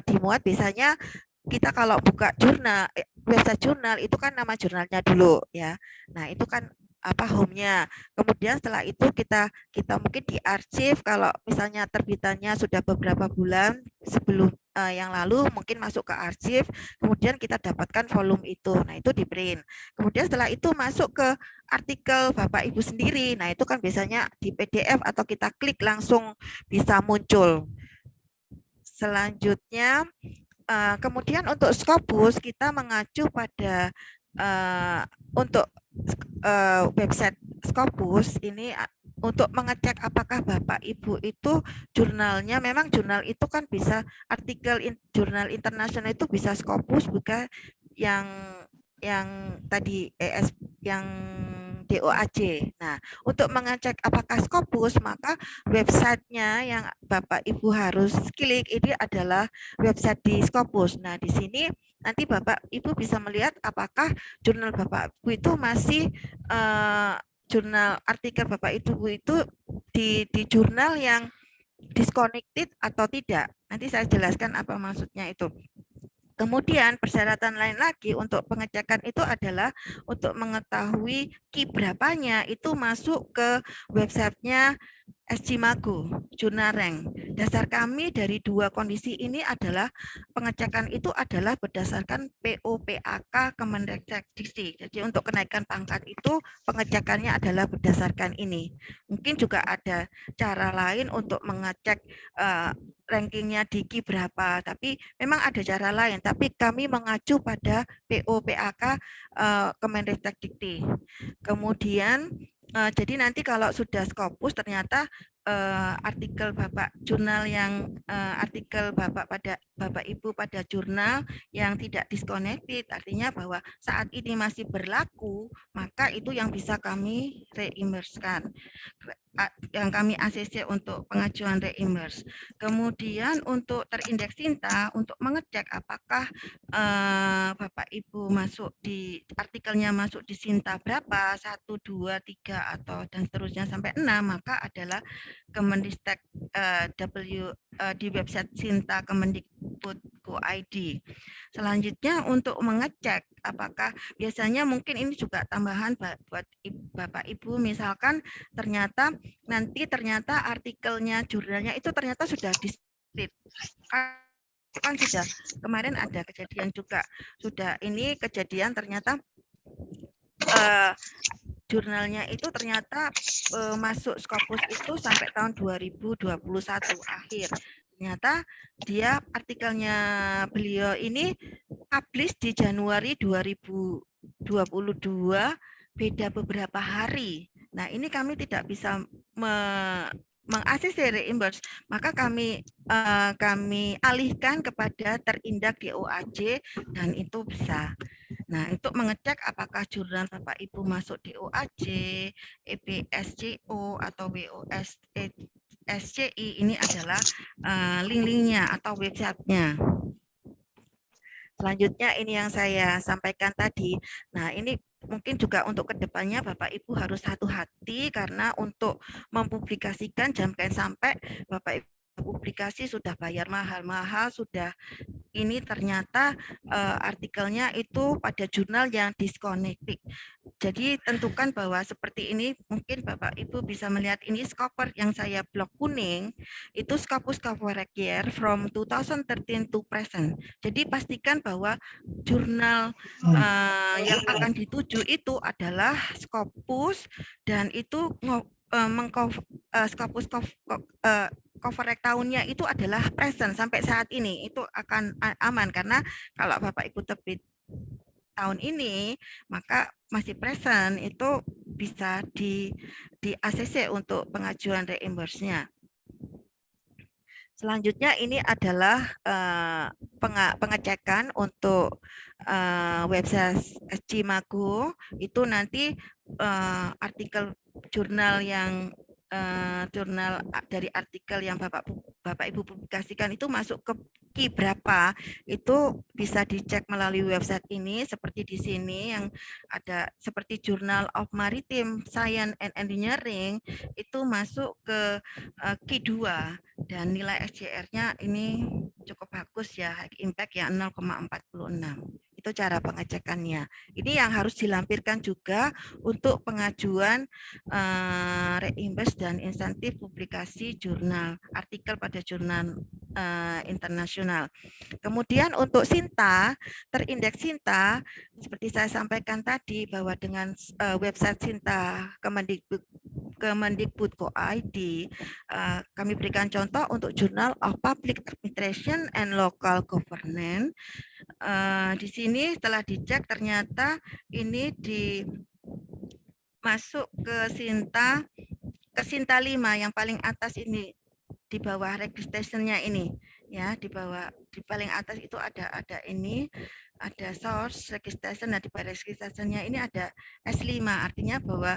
dimuat, biasanya kita kalau buka jurnal, website jurnal itu kan nama jurnalnya dulu ya. Nah, itu kan home-nya. Kemudian setelah itu kita mungkin diarsip, kalau misalnya terbitannya sudah beberapa bulan sebelum yang lalu, mungkin masuk ke arsip, kemudian kita dapatkan volume itu. Nah, itu di print. Kemudian setelah itu masuk ke artikel Bapak Ibu sendiri. Nah, itu kan biasanya di PDF atau kita klik langsung bisa muncul. Selanjutnya kemudian untuk Scopus kita mengacu pada untuk website Scopus ini untuk mengecek apakah Bapak Ibu itu jurnalnya, memang jurnal itu kan bisa artikel jurnal internasional itu bisa Scopus, bukan yang tadi yang DOAJ. Nah, untuk mengecek apakah Scopus, maka websitenya yang Bapak Ibu harus klik ini adalah website di Scopus. Nah, di sini nanti Bapak Ibu bisa melihat apakah jurnal Bapak Ibu itu masih jurnal artikel Bapak Ibu itu di jurnal yang disconnected atau tidak. Nanti saya jelaskan apa maksudnya itu. Kemudian persyaratan lain lagi untuk pengecekan itu adalah untuk mengetahui key berapanya itu masuk ke websitenya SC Mago, jurnal rank. Dasar kami dari dua kondisi ini adalah pengecekan itu adalah berdasarkan PO-PAK Kemendikbudristek. Jadi untuk kenaikan pangkat itu pengecekannya adalah berdasarkan ini. Mungkin juga ada cara lain untuk mengecek rankingnya Diki berapa, tapi memang ada cara lain. Tapi kami mengacu pada PO-PAK Kemendikbudristek. Kemudian jadi nanti kalau sudah Scopus ternyata artikel Bapak jurnal yang artikel Bapak Ibu pada jurnal yang tidak disconnected, artinya bahwa saat ini masih berlaku, maka itu yang bisa kami reimbursekan, yang kami ACC untuk pengajuan reimburse. Kemudian untuk terindeks Sinta, untuk mengecek apakah Bapak Ibu masuk di artikelnya masuk di Sinta berapa, 1, 2, 3 atau dan seterusnya sampai 6, maka adalah Kemendikbud di website Sinta Kemendikbud.go.id. Selanjutnya untuk mengecek apakah biasanya mungkin ini juga tambahan buat Bapak Ibu, misalkan ternyata artikelnya jurnalnya itu ternyata sudah di-split. Kan sudah kemarin ada kejadian juga, sudah ini kejadian ternyata jurnalnya itu ternyata masuk Scopus itu sampai tahun 2021 akhir. Ternyata dia artikelnya beliau ini publish di Januari 2022, beda beberapa hari. Nah, ini kami tidak bisa meng-ACC reimburse, maka kami alihkan kepada terindak di OAJ dan itu bisa. Nah, untuk mengecek apakah jurnal Bapak Ibu masuk di OAJ, EBSCO atau WOSCI, ini adalah link-linknya atau websitenya. Selanjutnya ini yang saya sampaikan tadi. Nah, ini mungkin juga untuk kedepannya Bapak Ibu harus hati-hati karena untuk mempublikasikan jangan sampai Bapak Ibu publikasi sudah bayar mahal-mahal, sudah ini ternyata artikelnya itu pada jurnal yang disconnected. Jadi tentukan bahwa seperti ini, mungkin Bapak Ibu bisa melihat ini Scopus yang saya blok kuning, itu Scopus cover year from 2013 to present. Jadi pastikan bahwa jurnal yang akan dituju itu adalah Scopus dan itu Scopus cover tahunnya itu adalah present sampai saat ini, itu akan aman karena kalau Bapak Ibu terbit tahun ini maka masih present, itu bisa di ACC untuk pengajuan reimburse-nya. Selanjutnya ini adalah pengecekan untuk website SC Mago, itu nanti artikel jurnal yang jurnal dari artikel yang Bapak Ibu publikasikan itu masuk ke key berapa, itu bisa dicek melalui website ini seperti di sini yang ada seperti Journal of Maritime Science and Engineering itu masuk ke key 2 dan nilai SCR-nya ini cukup bagus ya, impact ya 0,46. Itu cara pengecekannya. Ini yang harus dilampirkan juga untuk pengajuan reimburse dan insentif publikasi jurnal artikel pada jurnal internasional. Kemudian untuk Sinta, terindeks Sinta, seperti saya sampaikan tadi bahwa dengan website Sinta Kemendikbud.go.id, kami berikan contoh untuk Journal of Public Administration and Local Governance. Di sini setelah dicek ternyata ini masuk ke Sinta 5 yang paling atas ini di bawah registration-nya ini ya, di paling atas itu ada ini, ada source registration, nah di bawah registration-nya ini ada S5, artinya bahwa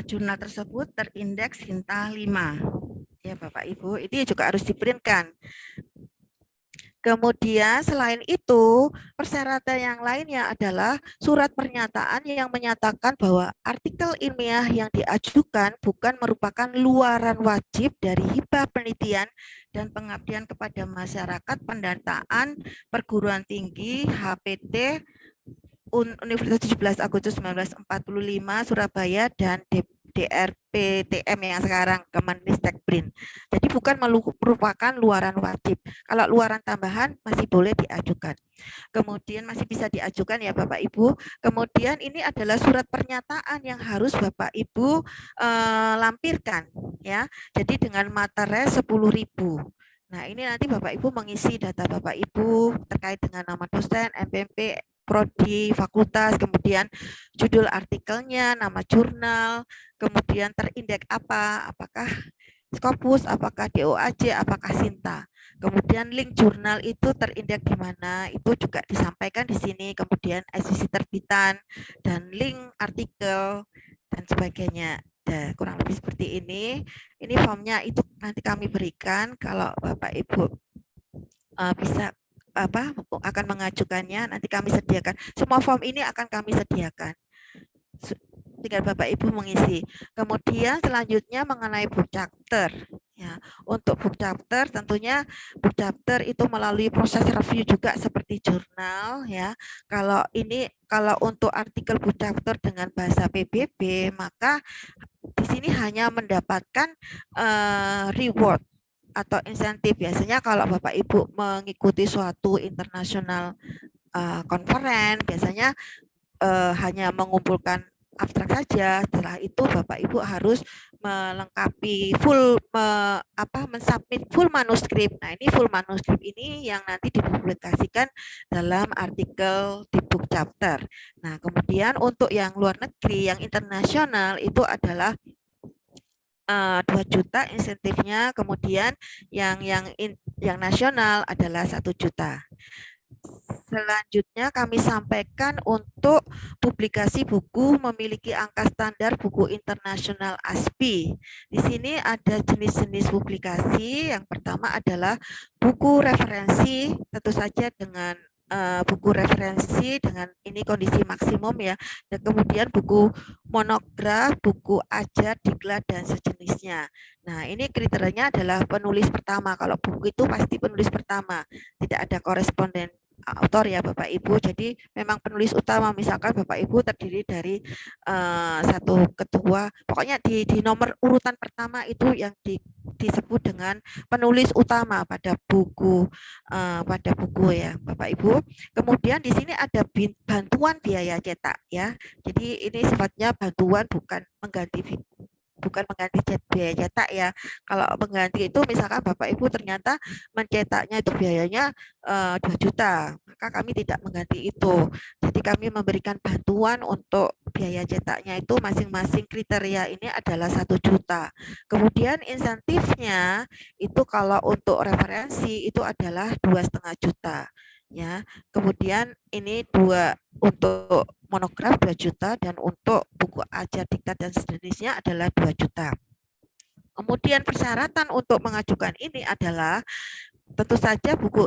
jurnal tersebut terindeks Sinta 5 ya Bapak Ibu, itu juga harus diberikan. Kemudian selain itu, persyaratan yang lainnya adalah surat pernyataan yang menyatakan bahwa artikel ilmiah yang diajukan bukan merupakan luaran wajib dari hibah penelitian dan pengabdian kepada masyarakat pendataan perguruan tinggi Universitas 17 Agustus 1945 Surabaya dan DRPTM yang sekarang Kemenristek BRIN. Jadi bukan merupakan luaran wajib. Kalau luaran tambahan masih boleh diajukan. Kemudian masih bisa diajukan ya Bapak Ibu. Kemudian ini adalah surat pernyataan yang harus Bapak Ibu lampirkan ya. Jadi dengan materai 10.000. Nah, ini nanti Bapak Ibu mengisi data Bapak Ibu terkait dengan nama dosen, MPMP, prodi, fakultas, kemudian judul artikelnya, nama jurnal, kemudian terindeks apa, apakah Scopus, apakah DOAJ, apakah Sinta. Kemudian link jurnal itu terindeks di mana, itu juga disampaikan di sini, kemudian SCC terbitan, dan link artikel, dan sebagainya. Nah, kurang lebih seperti ini. Ini formnya itu nanti kami berikan kalau Bapak Ibu bisa akan mengajukannya, nanti kami sediakan. Semua form ini akan kami sediakan. Tinggal Bapak Ibu mengisi. Kemudian selanjutnya mengenai book chapter. Ya, untuk book chapter tentunya book chapter itu melalui proses review juga seperti jurnal ya. Kalau untuk artikel book chapter dengan bahasa PBB maka di sini hanya mendapatkan reward atau insentif. Biasanya kalau Bapak Ibu mengikuti suatu internasional conference biasanya hanya mengumpulkan abstrak saja. Setelah itu Bapak Ibu harus melengkapi mensubmit full manuskrip. Nah, ini full manuskrip ini yang nanti dipublikasikan dalam artikel di book chapter. Nah, kemudian untuk yang luar negeri, yang internasional itu adalah 2 juta insentifnya, kemudian yang nasional adalah 1 juta. Selanjutnya kami sampaikan untuk publikasi buku memiliki angka standar buku internasional ASPI. Di sini ada jenis-jenis publikasi. Yang pertama adalah buku referensi, tentu saja dengan buku referensi dengan ini kondisi maksimum ya. Dan kemudian buku monograf, buku ajar, diklat dan sejenisnya. Nah, ini kriterianya adalah penulis pertama. Kalau buku itu pasti penulis pertama, tidak ada koresponden autor ya Bapak Ibu. Jadi memang penulis utama, misalkan Bapak Ibu terdiri dari satu ketua, pokoknya di nomor urutan pertama itu yang disebut dengan penulis utama pada buku ya Bapak Ibu. Kemudian di sini ada bantuan biaya cetak ya. Jadi ini sifatnya bantuan, bukan mengganti biaya cetak ya. Kalau mengganti itu misalkan Bapak Ibu ternyata mencetaknya itu biayanya 2 juta, maka kami tidak mengganti itu. Jadi kami memberikan bantuan untuk biaya cetaknya itu masing-masing kriteria ini adalah 1 juta. Kemudian insentifnya itu kalau untuk referensi itu adalah 2,5 juta. Ya, kemudian ini untuk monograf 2 juta dan untuk buku ajar, diktat dan sejenisnya adalah 2 juta. Kemudian persyaratan untuk mengajukan ini adalah tentu saja buku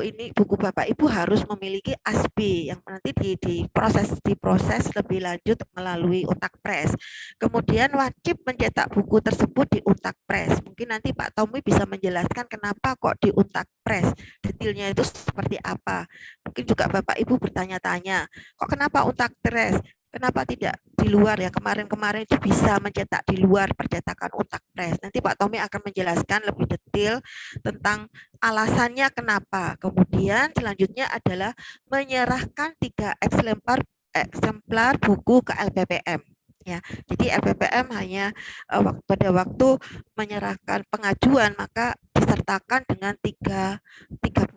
Bapak Ibu harus memiliki ASBI yang nanti diproses lebih lanjut melalui Utakpres. Kemudian wajib mencetak buku tersebut di Utakpres. Mungkin nanti Pak Tommy bisa menjelaskan kenapa kok di Utakpres. Detailnya itu seperti apa. Mungkin juga Bapak Ibu bertanya-tanya, kok kenapa Utakpres? Kenapa tidak di luar ya? Kemarin-kemarin itu bisa mencetak di luar percetakan Utakpres. Nanti Pak Tommy akan menjelaskan lebih detail tentang alasannya kenapa. Kemudian selanjutnya adalah menyerahkan 3 eksemplar buku ke LPPM. Ya, jadi LPPM hanya pada waktu menyerahkan pengajuan maka disertakan dengan 3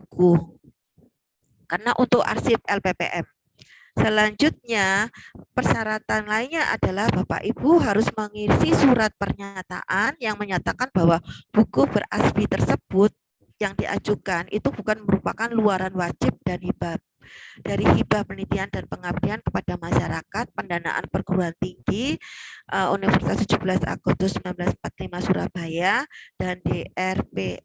buku. Karena untuk arsip LPPM. Selanjutnya, persyaratan lainnya adalah Bapak Ibu harus mengisi surat pernyataan yang menyatakan bahwa buku berasbi tersebut yang diajukan itu bukan merupakan luaran wajib dan hibah dari hibah penelitian dan pengabdian kepada masyarakat pendanaan perguruan tinggi Universitas 17 Agustus 1945 Surabaya dan DRPTM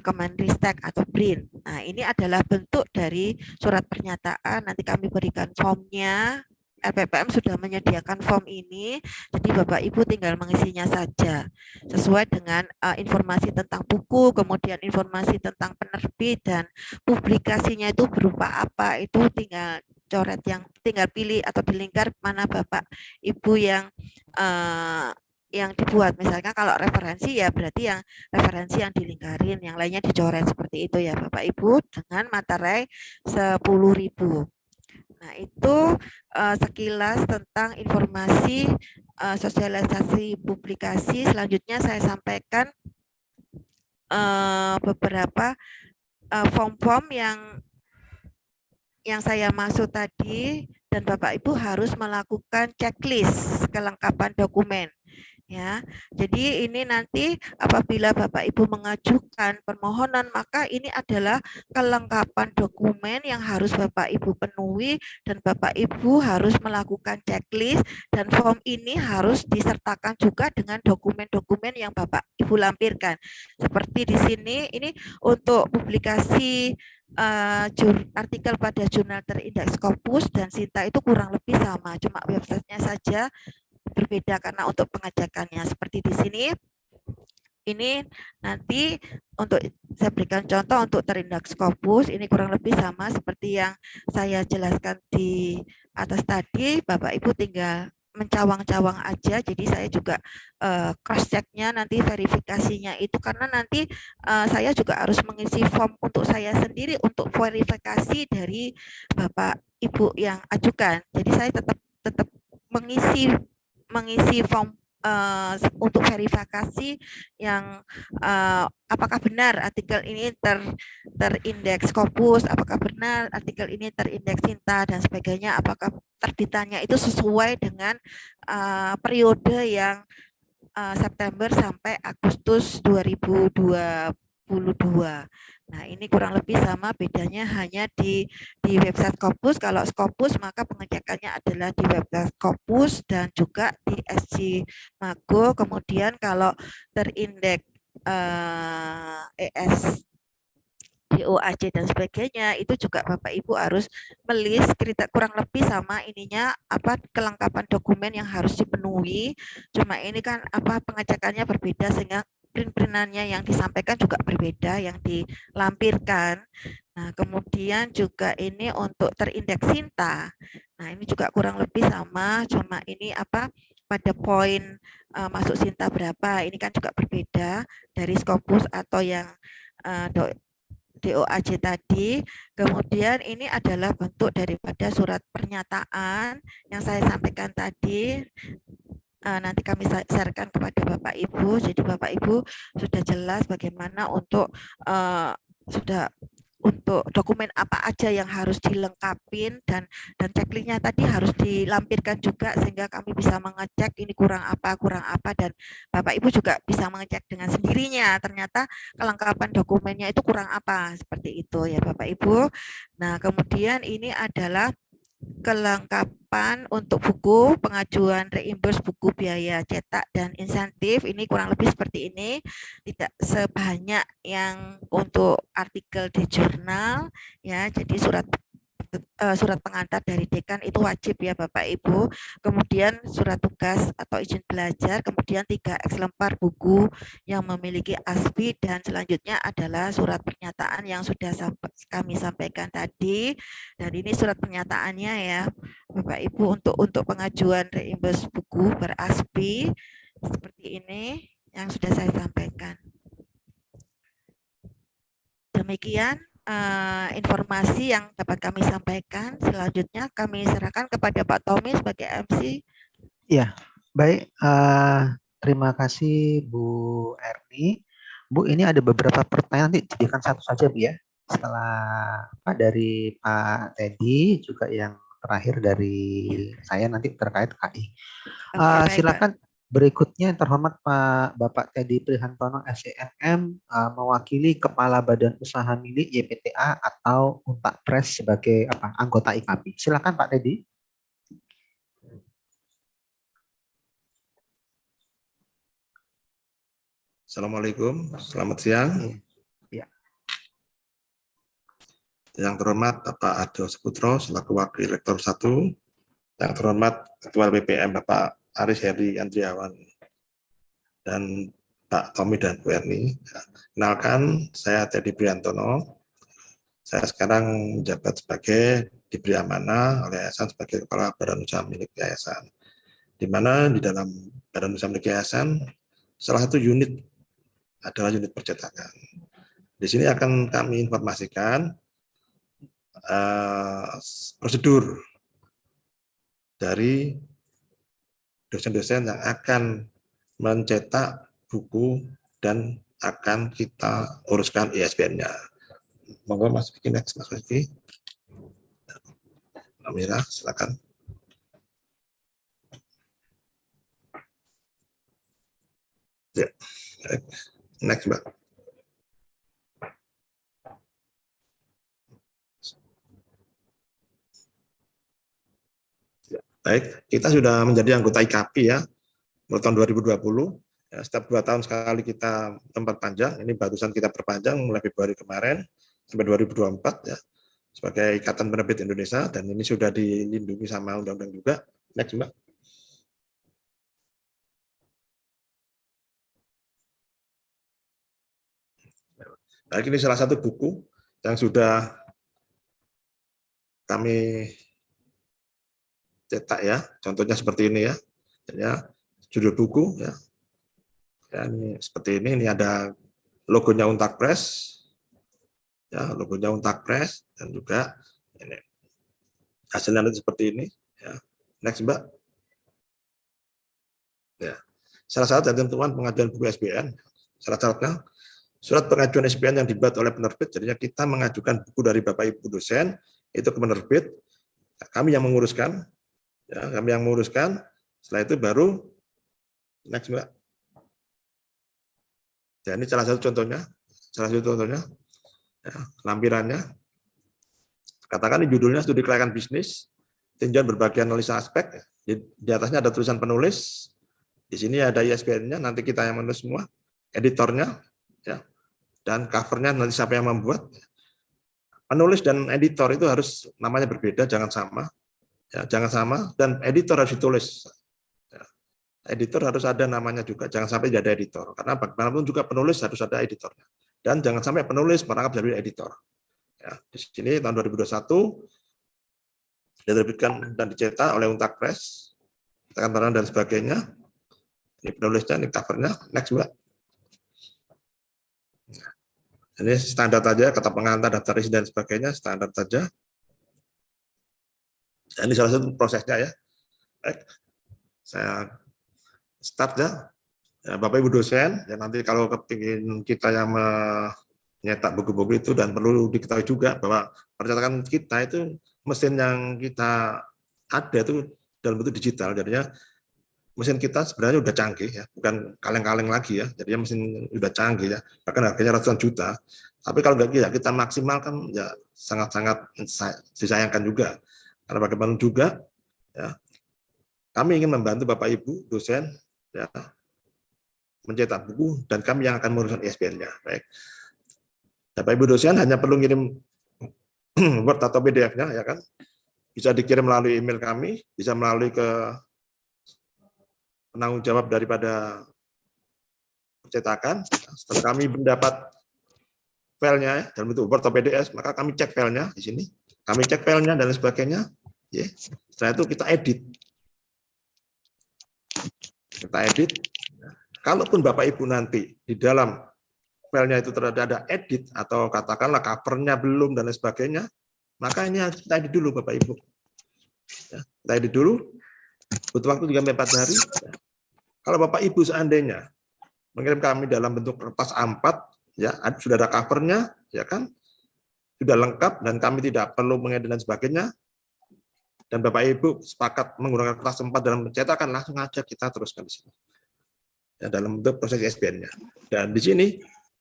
Kemenristek atau BRIN. Nah, ini adalah bentuk dari surat pernyataan. Nanti kami berikan formnya. LPPM sudah menyediakan form ini, jadi Bapak Ibu tinggal mengisinya saja sesuai dengan informasi tentang buku, kemudian informasi tentang penerbit dan publikasinya itu berupa apa, itu tinggal coret, yang tinggal pilih atau dilingkar mana Bapak Ibu yang yang dibuat. Misalnya kalau referensi ya berarti yang referensi yang dilingkarin, yang lainnya dicoret seperti itu ya Bapak Ibu dengan materai 10.000. Nah, itu sekilas tentang informasi sosialisasi publikasi. Selanjutnya saya sampaikan beberapa form-form yang saya maksud tadi, dan Bapak Ibu harus melakukan checklist kelengkapan dokumen. Ya, jadi ini nanti apabila Bapak Ibu mengajukan permohonan, maka ini adalah kelengkapan dokumen yang harus Bapak Ibu penuhi dan Bapak Ibu harus melakukan checklist, dan form ini harus disertakan juga dengan dokumen-dokumen yang Bapak Ibu lampirkan. Seperti di sini, ini untuk publikasi artikel pada jurnal terindeks Scopus dan Sinta itu kurang lebih sama, cuma websitenya saja berbeda karena untuk pengajakannya. Seperti di sini, ini nanti untuk saya berikan contoh untuk terindeks Scopus, ini kurang lebih sama seperti yang saya jelaskan di atas tadi. Bapak Ibu tinggal mencawang-cawang aja, jadi saya juga cross check-nya nanti verifikasinya itu, karena nanti saya juga harus mengisi form untuk saya sendiri untuk verifikasi dari Bapak Ibu yang ajukan. Jadi saya tetap mengisi form untuk verifikasi yang apakah benar artikel ini terindeks Scopus, apakah benar artikel ini terindeks Sinta dan sebagainya, apakah terbitannya itu sesuai dengan periode yang September sampai Agustus 2022. Nah, ini kurang lebih sama, bedanya hanya di website Scopus. Kalau Scopus maka pengecekannya adalah di website Scopus dan juga di SC Mago. Kemudian kalau terindeks ES DOAC dan sebagainya, itu juga Bapak Ibu harus melis kurang lebih sama ininya, apa kelengkapan dokumen yang harus dipenuhi. Cuma ini kan apa pengecekannya berbeda sehingga print-printannya yang disampaikan juga berbeda yang dilampirkan. Nah, kemudian juga ini untuk terindeks Sinta. Nah, ini juga kurang lebih sama, cuma ini apa pada poin masuk Sinta berapa, ini kan juga berbeda dari Scopus atau yang DOAJ tadi. Kemudian ini adalah bentuk daripada surat pernyataan yang saya sampaikan tadi. Nanti kami sharekan kepada Bapak Ibu. Jadi Bapak Ibu sudah jelas bagaimana untuk untuk dokumen apa aja yang harus dilengkapin, dan checklistnya tadi harus dilampirkan juga sehingga kami bisa mengecek ini kurang apa, dan Bapak Ibu juga bisa mengecek dengan sendirinya ternyata kelengkapan dokumennya itu kurang apa, seperti itu ya Bapak Ibu. Nah, kemudian ini adalah kelengkapan untuk buku pengajuan reimburse buku biaya cetak dan insentif. Ini kurang lebih seperti ini, tidak sebanyak yang untuk artikel di jurnal ya. Jadi surat pengantar dari dekan itu wajib ya Bapak Ibu. Kemudian surat tugas atau izin belajar, kemudian 3 eksemplar buku yang memiliki ASBI, dan selanjutnya adalah surat pernyataan yang sudah kami sampaikan tadi. Dan ini surat pernyataannya ya Bapak Ibu untuk pengajuan reimburse buku berASBI seperti ini yang sudah saya sampaikan. Demikian informasi yang dapat kami sampaikan. Selanjutnya kami serahkan kepada Pak Tommy sebagai MC. Ya, baik. Terima kasih Bu Erni. Bu, ini ada beberapa pertanyaan, nanti jadikan satu saja Bu ya. Setelah dari Pak Teddy, juga yang terakhir dari saya nanti terkait KI. Silakan. Berikutnya yang terhormat Bapak Teddy Prihantono SCMM mewakili Kepala Badan Usaha Milik YPTA atau Untak Pres sebagai anggota IKAPI. Silakan Pak Teddy. Assalamualaikum, selamat siang. Ya. Yang terhormat Bapak Arjo Seputro selaku Wakil Rektor 1, yang terhormat Ketua BPM Bapak Aris Heri Andriawan, dan Pak Tommy dan Bu Erni. Kenalkan, saya Teddy Prihantono. Saya sekarang menjabat sebagai diberi amanah oleh yayasan sebagai Kepala Badan Usaha Milik Yayasan. di mana di dalam Badan Usaha Milik Yayasan salah satu unit adalah unit percetakan. Di sini akan kami informasikan prosedur dari dosen-dosen yang akan mencetak buku dan akan kita uruskan ISBN-nya. Monggo Mas Vicky, next Mas Vicky. Amira, silakan. Ya, next Mbak. Ya, baik, kita sudah menjadi anggota IKAPI ya, mulai tahun 2020. Ya, setiap 2 tahun sekali kita memperpanjang. Ini barusan kita perpanjang mulai Februari kemarin sampai 2024 ya, sebagai Ikatan Penerbit Indonesia, dan ini sudah dilindungi sama undang-undang juga. Next Mbak. Nah, ini salah satu buku yang sudah kami cetak ya, contohnya seperti ini ya. Ya, judul buku ya. Ya, ini seperti ini ada logonya Untak Press. Ya, logonya Untak Press dan juga ini hasilnya seperti ini ya. Next Mbak. Ya. Salah satu ketentuan pengajuan buku SBN, syarat-syaratnya surat pengajuan SBN yang dibuat oleh penerbit, jadinya kita mengajukan buku dari Bapak Ibu dosen itu ke penerbit, kami yang menguruskan, ya, kami yang menguruskan. Setelah itu baru next Mbak. Ya, ini salah satu contohnya, ya, lampirannya. Katakan ini judulnya studi kelayakan bisnis, tinjauan berbagai analisa aspek. Di atasnya ada tulisan penulis, di sini ada ISBN-nya, nanti kita yang menulis semua, editornya, ya, dan covernya nanti siapa yang membuat. Penulis dan editor itu harus namanya berbeda, jangan sama, ya, jangan sama, dan editor harus ditulis. Ya. Editor harus ada namanya juga, jangan sampai tidak ada editor, karena bagaimanapun juga penulis harus ada editornya, dan jangan sampai penulis merangkap jadi editor. Ya, di sini tahun 2021 diterbitkan dan dicetak oleh Untak Press, kantoran dan sebagainya. Ini penulisnya, ini covernya. Next Mbak. Ini standar saja, kata pengantar, daftar isi dan sebagainya, standar saja. Ini salah satu prosesnya ya. Baik. Saya start ya. Bapak Ibu dosen, ya nanti kalau kepingin kita yang menyetak buku-buku itu, dan perlu diketahui juga bahwa percetakan kita itu mesin yang kita ada itu dalam bentuk digital, jadinya mesin kita sebenarnya udah canggih ya, bukan kaleng-kaleng lagi ya, jadinya mesin udah canggih ya, bahkan harganya ratusan juta. Tapi kalau nggak ya kita maksimalkan ya sangat-sangat disayangkan juga, karena bagaimana juga ya, kami ingin membantu Bapak Ibu dosen ya, mencetak buku, dan kami yang akan menguruskan ISBN-nya. Baik, Bapak Ibu dosen hanya perlu ngirim Word atau PDF-nya ya kan, bisa dikirim melalui email kami, bisa melalui ke penanggung jawab daripada percetakan. Setelah kami mendapat filenya dalam bentuk Word atau PDF, maka kami cek filenya di sini, kami cek filenya dan sebagainya. Ya. Setelah itu kita edit. Kalaupun Bapak Ibu nanti di dalam filenya itu ada edit atau katakanlah covernya belum dan lain sebagainya, maka ini harus kita edit dulu Bapak Ibu. Ya, kita edit dulu, butuh waktu 3-4 hari. Ya. Kalau Bapak Ibu seandainya mengirim kami dalam bentuk kertas A4, ya sudah ada covernya, ya kan, sudah lengkap dan kami tidak perlu mengedit dan sebagainya, dan Bapak Ibu sepakat menggunakan kertas A4 dalam pencetakan, langsung aja kita teruskan di sini. Ya, dalam bentuk proses SBN-nya. Dan di sini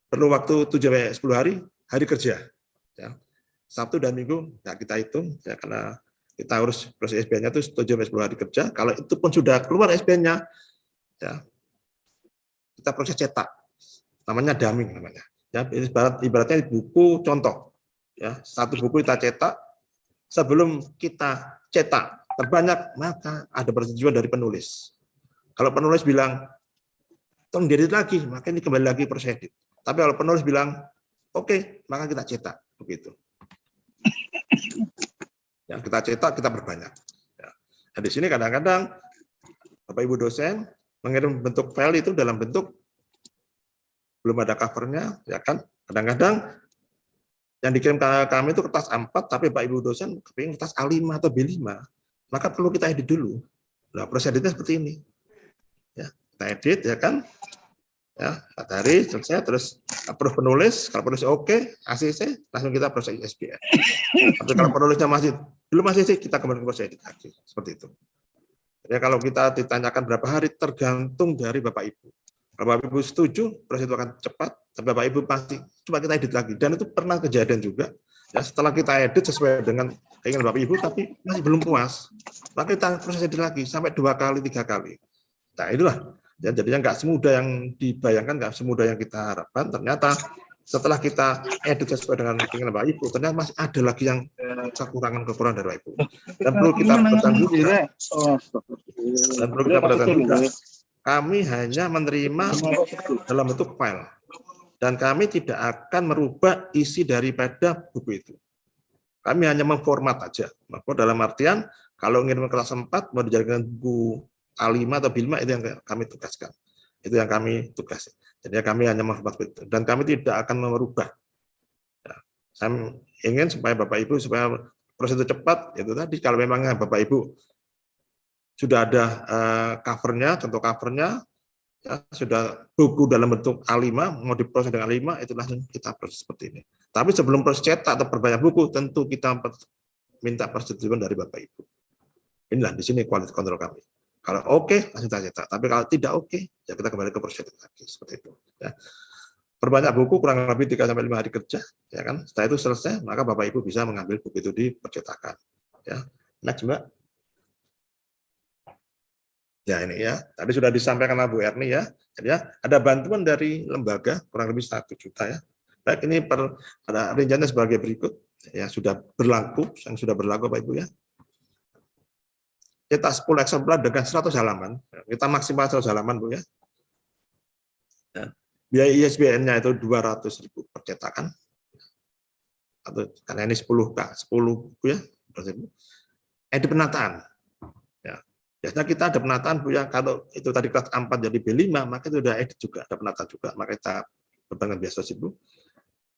perlu waktu 7-10 hari kerja. Ya. Sabtu dan Minggu ya kita hitung, ya, karena kita harus proses SBN-nya itu 7-10 hari kerja. Kalau itu pun sudah keluar SBN-nya, ya, kita proses cetak, namanya dumming namanya. Ya, ibaratnya buku contoh. Ya, satu buku kita cetak, sebelum kita cetak terbanyak, maka ada persetujuan dari penulis. Kalau penulis bilang, tolong diedit lagi, maka ini kembali lagi proses edit. Tapi kalau penulis bilang, oke, maka kita cetak. Begitu. Yang kita cetak, kita perbanyak. Ya. Nah, di sini kadang-kadang Bapak Ibu dosen mengirim bentuk file itu dalam bentuk belum ada covernya, ya kan? Kadang-kadang yang dikirim ke kami itu kertas A4, tapi Bapak Ibu dosen kepingin kertas A5 atau B5, maka perlu kita edit dulu. Nah, proses editnya seperti ini. Ya, kita edit, ya kan? Ya, matahari selesai, terus approve penulis, kalau penulis oke, ACC, langsung kita proses ISBN. Tapi kalau penulisnya belum ACC, kita kembali ke proses edit lagi, seperti itu. Jadi kalau kita ditanyakan berapa hari, tergantung dari Bapak Ibu. Kalau Bapak Ibu setuju, proses itu akan cepat, tapi Bapak Ibu pasti coba kita edit lagi. Dan itu pernah kejadian juga, ya, setelah kita edit sesuai dengan keinginan Bapak Ibu, tapi masih belum puas, maka kita proses edit lagi, sampai 2 kali, 3 kali. Nah itulah, ya, jadinya nggak semudah yang dibayangkan, nggak semudah yang kita harapkan. Ternyata setelah kita edit sesuai dengan keinginan Bapak Ibu, ternyata masih ada lagi yang kekurangan dari Bapak Ibu. Dan perlu kita perhatikan juga, kami hanya menerima dalam bentuk file. Dan kami tidak akan merubah isi daripada buku itu. Kami hanya memformat aja. Maka dalam artian, kalau ngirim kelas 4, mau dijadikan buku A5 atau B5, itu yang kami tugaskan. Itu yang kami tugas. Jadi kami hanya memformat itu. Dan kami tidak akan merubah. Ya, saya ingin supaya Bapak Ibu, supaya proses itu cepat, itu tadi, kalau memangnya Bapak Ibu sudah ada covernya, contoh covernya, ya, sudah buku dalam bentuk A5, mau diproses dengan A5, itu langsung kita proses seperti ini. Tapi sebelum proses cetak atau perbanyak buku, tentu kita minta persetujuan dari Bapak Ibu. Inilah di sini quality control kami. Kalau oke, langsung kita cetak. Tapi kalau tidak oke, ya kita kembali ke proses lagi, seperti itu. Ya. Perbanyak buku kurang lebih 3-5 hari kerja, ya kan? Setelah itu selesai, maka Bapak Ibu bisa mengambil buku itu di percetakan. Ya, next Mbak. Ya ini ya, tadi sudah disampaikan Bu Erni ya. Jadi ya, ada bantuan dari lembaga kurang lebih 1 juta ya. Baik, ini ada rinciannya sebagai berikut. Ya sudah berlaku, yang sudah berlaku Pak Ibu ya. Kita 10 eksemplar dengan 100 halaman. Kita maksimal 100 halaman Bu ya. Biaya ISBN-nya itu 200.000 percetakan. Atau karena ini 10 buku ya. Edit penataan. Biasanya kita ada penataan Bu ya, kalau itu tadi kelas A4 jadi B5, maka itu sudah edit juga, ada penataan juga, maka kita berbangun biasa sih Bu.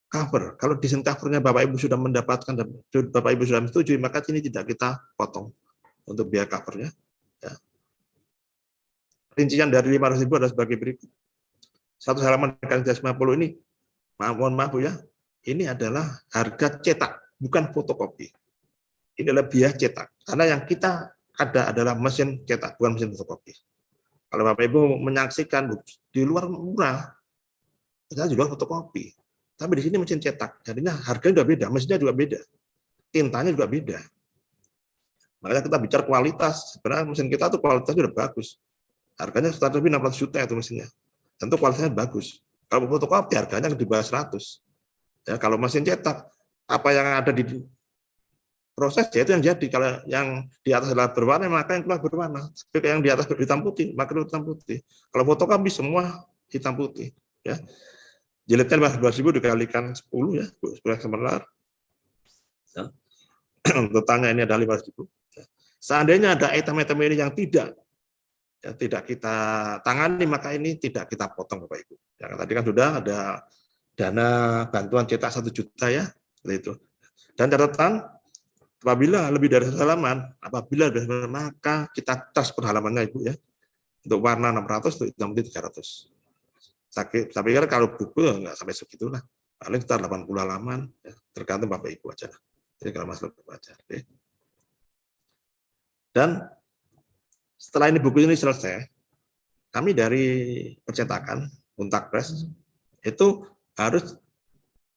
Cover, kalau desain covernya Bapak Ibu sudah mendapatkan dan Bapak Ibu sudah menyetujui, maka ini tidak kita potong untuk biaya covernya. Ya. Rincian dari 500.000 adalah sebagai berikut. 1 halaman dengan 50 ini, mohon maaf Bu ya, ini adalah harga cetak, bukan fotokopi. Ini adalah biaya cetak, karena yang kita ada adalah mesin cetak, bukan mesin fotokopi. Kalau Bapak Ibu menyaksikan di luar murah, kita di luar fotokopi. Tapi di sini mesin cetak, jadinya harganya juga beda, mesinnya juga beda, tintanya juga beda. Makanya kita bicara kualitas, sebenarnya mesin kita tuh kualitasnya udah bagus. Harganya sekitar lebih 600 juta itu mesinnya. Tentu kualitasnya bagus. Kalau fotokopi harganya di bawah 100. Ya, kalau mesin cetak, apa yang ada di proses ya itu yang jadi. Kalau yang di atas adalah berwarna, maka yang keluar berwarna. Tapi yang di atas hitam putih, maka itu hitam putih. Kalau fotokopi semua hitam putih. Ya. Jilidnya 12.000 dikalikan 10 ya, 10 eksemplar. Ya. Totalnya ini ada 500.000. Ya. Seandainya ada item-item ini yang tidak kita tangani, maka ini tidak kita potong Bapak Ibu. Ya, tadi kan sudah ada dana bantuan cetak 1 juta ya, seperti itu. Dan catatan, apabila lebih dari 1 halaman, maka kita tas per halamannya Ibu ya. Untuk warna 600, untuk hitam putih 300. Saya pikir kalau buku ya nggak sampai segitulah. Paling sekitar 80 halaman, ya, tergantung Bapak Ibu aja. Jadi kalau Mas Bapak aja. Oke. Dan setelah ini buku ini selesai, kami dari percetakan, Untak Press, itu harus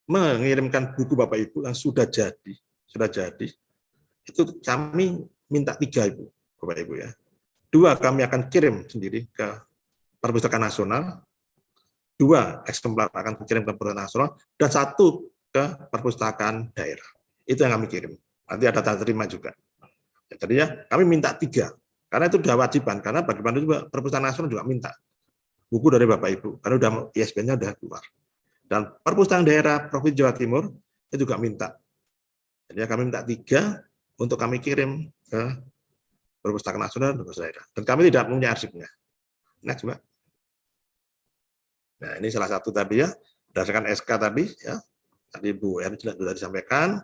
mengirimkan buku Bapak Ibu yang sudah jadi, itu kami minta 3 Ibu, Bapak Ibu ya. 2 kami akan kirim sendiri ke Perpustakaan Nasional, 2 eksemplar akan kirim ke Perpustakaan Nasional, dan 1 ke Perpustakaan Daerah. Itu yang kami kirim. Nanti ada tanda terima juga. Ya, jadinya kami minta 3, karena itu sudah wajiban, karena bagaimana juga Perpustakaan Nasional juga minta buku dari Bapak Ibu, karena udah ISBN-nya sudah keluar. Dan Perpustakaan Daerah Provinsi Jawa Timur itu juga minta. Jadi kami minta 3 untuk kami kirim ke perpustakaan nasional dan daerah. Dan kami tidak punya arsipnya. Next, Mbak. Nah, ini salah satu tadi ya, berdasarkan SK tadi ya. Tadi Bu R sudah disampaikan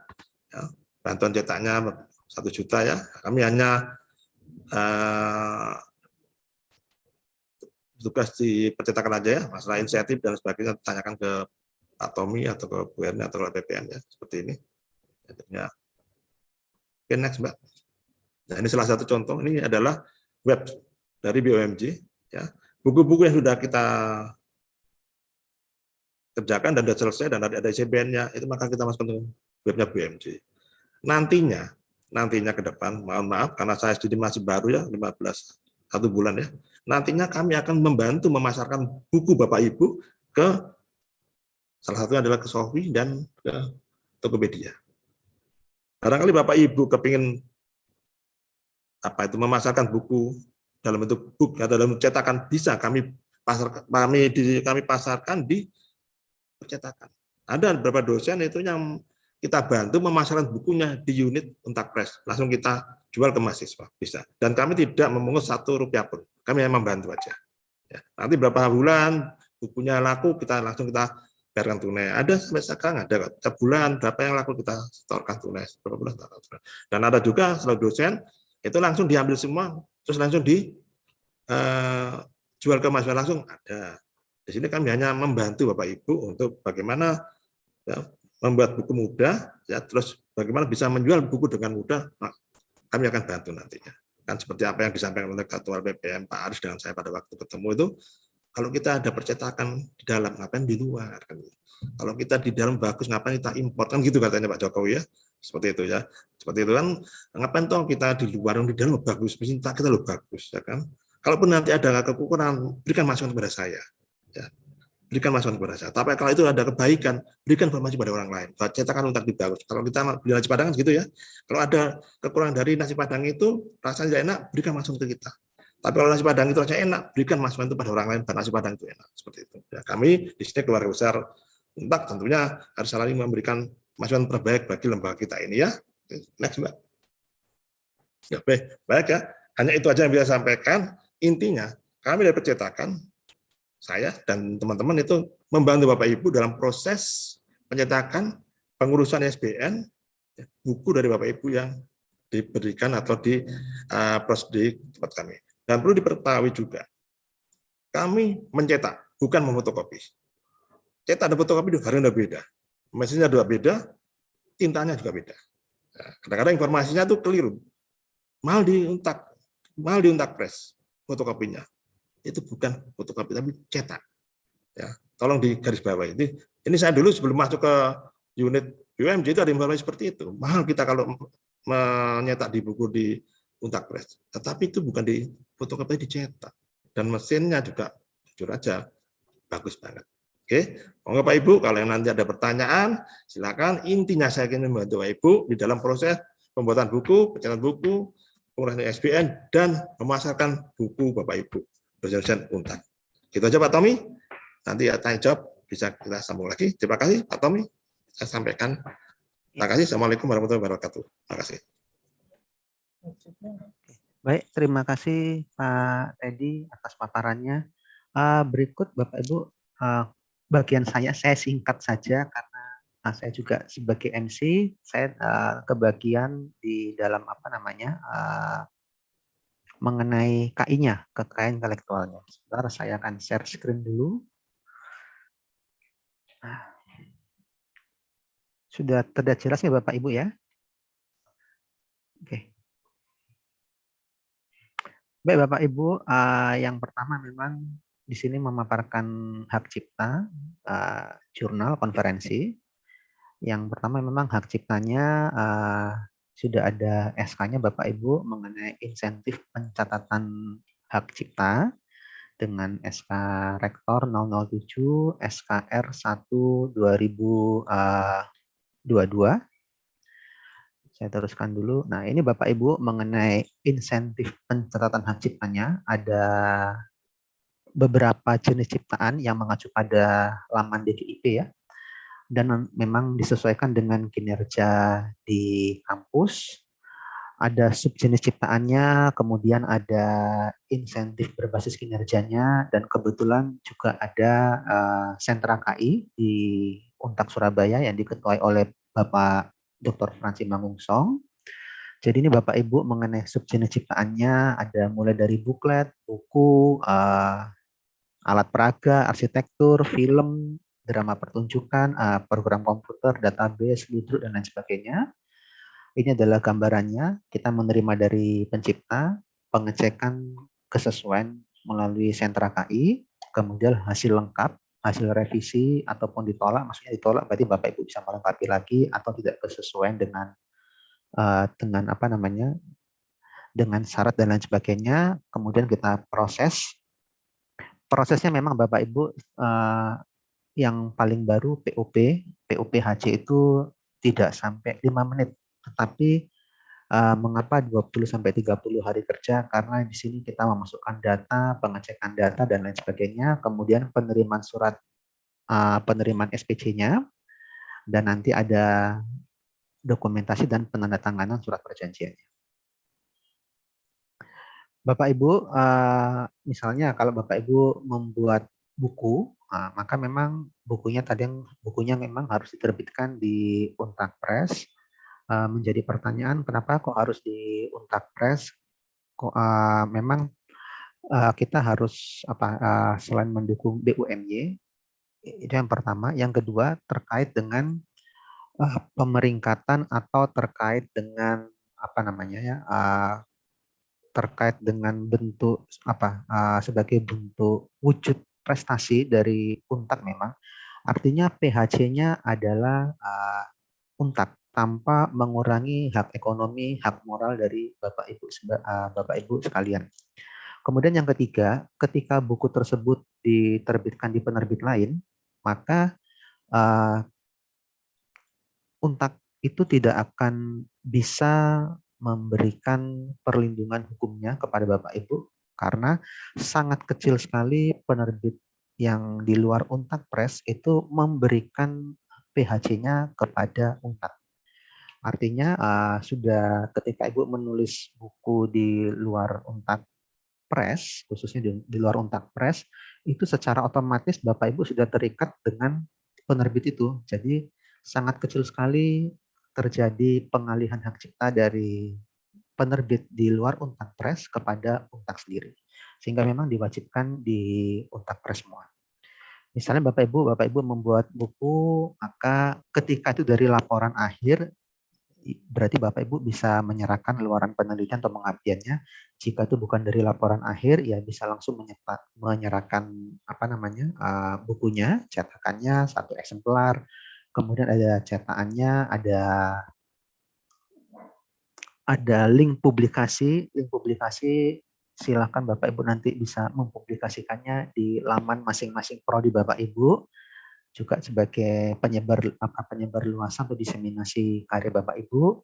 ya, bantuan cetaknya 1 juta ya. Kami hanya tugas di percetakan aja ya, masalah insentif dan sebagainya tanyakan ke Pak Tommy atau ke Bu Erni atau ke PPN ya, seperti ini. Ya. Oke, next, Mbak. Nah, ini salah satu contoh, ini adalah web dari BUMJ ya. Buku-buku yang sudah kita kerjakan dan sudah selesai dan ada ICBN-nya, itu maka kita masukkan ke webnya BUMJ. Nantinya ke depan, mohon maaf karena saya jadi masih baru ya, 1 bulan ya. Nantinya kami akan membantu memasarkan buku Bapak Ibu ke salah satunya adalah ke Shopee dan ke Tokopedia. Barangkali Bapak Ibu kepingin memasarkan buku dalam bentuk book atau dalam cetakan, bisa kami pasarkan di percetakan. Ada beberapa dosen itu yang kita bantu memasarkan bukunya di unit Untak Press, langsung kita jual ke mahasiswa, bisa. Dan kami tidak memungut 1 rupiah pun, kami hanya membantu aja. Ya, nanti berapa bulan bukunya laku, langsung kita bayarkan tunai. Ada sampai sekarang ada setiap bulan berapa yang laku kita setorkan tunai, berapa bulan. Dan ada juga selalu dosen itu langsung diambil semua, terus langsung dijual ke mahasiswa langsung ada. Di sini kami hanya membantu Bapak Ibu untuk bagaimana ya, membuat buku mudah, ya, terus bagaimana bisa menjual buku dengan mudah, nah, kami akan bantu nantinya. Kan seperti apa yang disampaikan oleh Ketua BPM Pak Aris dengan saya pada waktu ketemu itu, kalau kita ada percetakan di dalam, ngapain di luar? Kan? Kalau kita di dalam bagus, ngapain kita import? Kan gitu katanya Pak Jokowi ya, seperti itu ya. Seperti itu kan, ngapain toh kita di luar, yang di dalam bagus, kita lo bagus, ya kan? Kalaupun nanti ada kekurangan, berikan masukan kepada saya. Ya, berikan masukan kepada saya. Tapi kalau itu ada kebaikan, berikan informasi pada orang lain. Cetakan untuk dibagus. Kalau kita beli nasi padang gitu ya. Kalau ada kekurangan dari nasi padang itu rasanya tidak enak, berikan masukan ke kita. Tapi kalau nasi padang itu rasanya enak, berikan masukan itu pada orang lain. Nasi padang itu enak. Seperti itu. Ya, kami di sini keluarga besar Untak tentunya harus saling memberikan masukan terbaik bagi lembaga kita ini ya. Next, Mbak. Ya, baik ya. Hanya itu aja yang bisa saya sampaikan. Intinya kami dari percetakan, saya dan teman-teman itu membantu Bapak Ibu dalam proses pencetakan pengurusan ISBN buku dari Bapak Ibu yang diberikan atau di proses di tempat kami. Dan perlu diketahui juga, kami mencetak, bukan memotokopi. Cetak dan fotokopi itu harusnya beda. Mesinnya juga beda, tintanya juga beda. Kadang-kadang informasinya itu keliru. Mahal di Untak Press fotokopinya. Itu bukan fotokopi tapi cetak. Ya, tolong digarisbawahi. Ini saya dulu sebelum masuk ke unit BUMJ itu ada informasi seperti itu. Mahal kita kalau menyetak di buku di Untak Press. Tetapi itu bukan di fotokopi, dicetak. Dan mesinnya juga jujur aja bagus banget. Oke, monggo Pak Ibu kalau yang nanti ada pertanyaan silakan. Intinya saya ingin membantu Pak Ibu di dalam proses pembuatan buku, pencetakan buku, pengurusan ISBN dan memasarkan buku Bapak Ibu dosen Untak. Gitu aja Pak Tommy. Nanti tanya jawab bisa kita sambung lagi. Terima kasih Pak Tommy. Saya sampaikan. Terima kasih. Assalamualaikum warahmatullahi wabarakatuh. Terima kasih. Baik, terima kasih Pak Teddy atas paparannya. Berikut Bapak Ibu, bagian saya singkat saja karena saya juga sebagai MC, saya kebagian di dalam mengenai KI-nya, kekayaan intelektualnya. Sebentar saya akan share screen dulu. Sudah terlihat jelas ya Bapak Ibu ya? Oke. Baik Bapak Ibu, yang pertama memang di sini memaparkan hak cipta, jurnal konferensi. Yang pertama memang hak ciptanya sudah ada SK-nya Bapak Ibu mengenai insentif pencatatan hak cipta dengan SK Rektor 007 SKR 1 2022. Saya teruskan dulu. Nah, ini Bapak Ibu mengenai insentif pencatatan hak ciptanya ada beberapa jenis ciptaan yang mengacu pada laman DKIP ya. Dan memang disesuaikan dengan kinerja di kampus Ada subjenis ciptaannya, kemudian ada insentif berbasis kinerjanya, dan kebetulan juga ada sentra KI di Untak Surabaya yang diketuai oleh Bapak Dr. Franci Mangungsong. Jadi ini Bapak Ibu mengenai subjenis ciptaannya ada mulai dari buklet, buku, alat peraga, arsitektur, film, drama pertunjukan, program komputer, database, ludruk, dan lain sebagainya. Ini adalah gambarannya. Kita menerima dari pencipta, pengecekan kesesuaian melalui sentra KI, kemudian hasil lengkap, hasil revisi ataupun ditolak, maksudnya ditolak berarti Bapak Ibu bisa melengkapi lagi atau tidak kesesuaian dengan apa namanya, dengan syarat dan lain sebagainya. Kemudian kita proses. Prosesnya memang Bapak Ibu yang paling baru POPHC itu tidak sampai 5 menit, tetapi mengapa 20-30 hari kerja? Karena di sini kita memasukkan data, pengecekan data, dan lain sebagainya, kemudian penerimaan surat penerimaan SPC-nya, dan nanti ada dokumentasi dan penandatanganan surat perjanjiannya. Bapak Ibu, misalnya kalau Bapak Ibu membuat buku, maka memang bukunya memang harus diterbitkan di Untak Press. Menjadi pertanyaan, kenapa kok harus di Untak Press? Kok memang kita harus selain mendukung BUMY, itu yang pertama. Yang kedua terkait dengan pemeringkatan atau terkait dengan apa namanya ya, terkait dengan bentuk sebagai bentuk wujud prestasi dari Untak memang. Artinya PHC-nya adalah Untak tanpa mengurangi hak ekonomi, hak moral dari Bapak Ibu sekalian. Kemudian yang ketiga, ketika buku tersebut diterbitkan di penerbit lain, maka Untak itu tidak akan bisa memberikan perlindungan hukumnya kepada Bapak Ibu karena sangat kecil sekali penerbit yang di luar Untak Press itu memberikan PHC-nya kepada Untak. Artinya sudah ketika Ibu menulis buku di luar Untak Press, khususnya di luar Untak Press, itu secara otomatis Bapak Ibu sudah terikat dengan penerbit itu. Jadi sangat kecil sekali terjadi pengalihan hak cipta dari penerbit di luar Untak Press kepada Untak sendiri. Sehingga memang diwajibkan di Untak Press semua. Misalnya Bapak Ibu membuat buku, maka ketika itu dari laporan akhir, berarti Bapak Ibu bisa menyerahkan luaran penelitian atau pengabdiannya. Jika itu bukan dari laporan akhir, ya bisa langsung menyerahkan bukunya, cetakannya 1 eksemplar. Kemudian ada cetakannya, ada link publikasi. Link publikasi silakan Bapak Ibu nanti bisa mempublikasikannya di laman masing-masing prodi Bapak Ibu. Juga sebagai penyebar luasan atau diseminasi karya Bapak Ibu.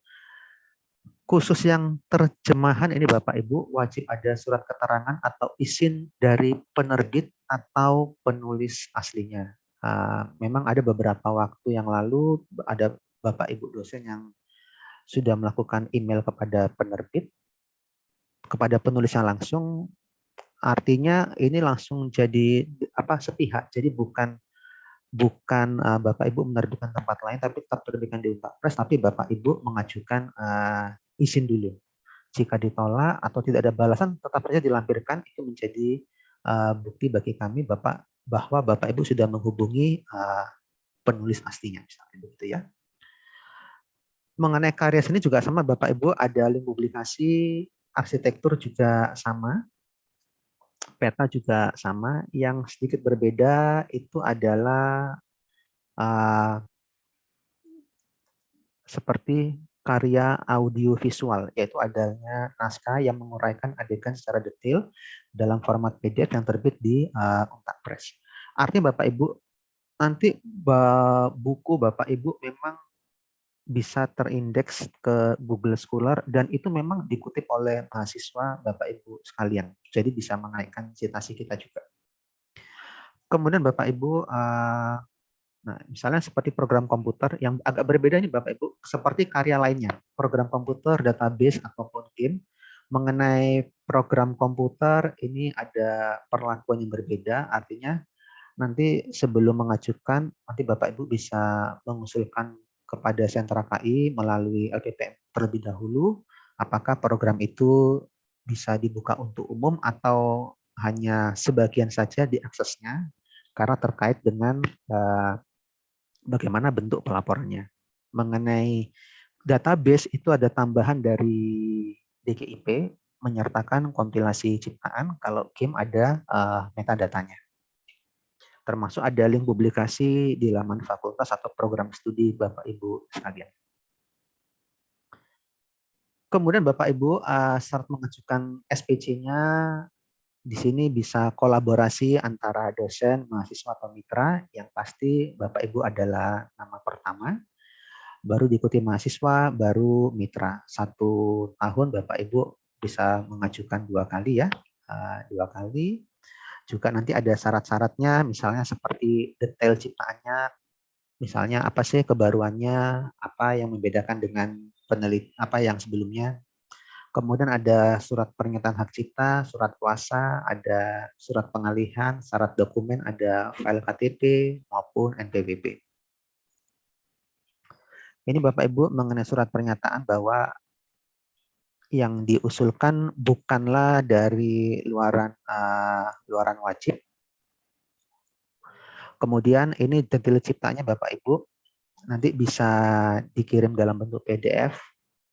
Khusus yang terjemahan ini Bapak Ibu wajib ada surat keterangan atau izin dari penerbit atau penulis aslinya. Memang ada beberapa waktu yang lalu ada Bapak Ibu dosen yang sudah melakukan email kepada penerbit, kepada penulisnya langsung. Artinya ini langsung jadi sepihak. Jadi bukan Bapak Ibu menerbitkan tempat lain tapi tetap terbitkan di Untak Press, tapi Bapak Ibu mengajukan izin dulu. Jika ditolak atau tidak ada balasan, tetap saja dilampirkan. Itu menjadi bukti bagi kami bahwa Bapak Ibu sudah menghubungi penulis aslinya, misalnya begitu ya. Mengenai karya seni juga sama Bapak Ibu, ada link publikasi, arsitektur juga sama, peta juga sama. Yang sedikit berbeda itu adalah seperti karya audiovisual, yaitu adanya naskah yang menguraikan adegan secara detail dalam format PDF yang terbit di Untak Press. Artinya Bapak Ibu, nanti buku Bapak Ibu memang bisa terindeks ke Google Scholar dan itu memang dikutip oleh mahasiswa Bapak Ibu sekalian. Jadi bisa menaikkan citasi kita juga. Kemudian Bapak Ibu, Nah, misalnya seperti program komputer yang agak berbeda nih Bapak Ibu, seperti karya lainnya, program komputer, database, ataupun game. Mengenai program komputer ini ada perlakuan yang berbeda, artinya nanti sebelum mengajukan, nanti Bapak Ibu bisa mengusulkan kepada sentra KI melalui LPPM terlebih dahulu, apakah program itu bisa dibuka untuk umum atau hanya sebagian saja diaksesnya, karena terkait dengan bagaimana bentuk pelaporannya. Mengenai database itu ada tambahan dari DKIP menyertakan kompilasi ciptaan, kalau game ada metadatanya. Termasuk ada link publikasi di laman fakultas atau program studi Bapak Ibu sekalian. Kemudian Bapak Ibu saat mengajukan SPC-nya di sini bisa kolaborasi antara dosen, mahasiswa atau mitra. Yang pasti Bapak Ibu adalah nama pertama, baru diikuti mahasiswa, baru mitra. 1 tahun Bapak Ibu bisa mengajukan 2 kali ya, 2 kali. Juga nanti ada syarat-syaratnya, misalnya seperti detail ciptaannya, misalnya apa sih kebaruannya, apa yang membedakan dengan apa yang sebelumnya. Kemudian ada surat pernyataan hak cipta, surat kuasa, ada surat pengalihan, syarat dokumen, ada file KTP maupun NPWP. Ini Bapak Ibu mengenai surat pernyataan bahwa yang diusulkan bukanlah dari luaran wajib. Kemudian ini detail ciptanya Bapak Ibu nanti bisa dikirim dalam bentuk PDF,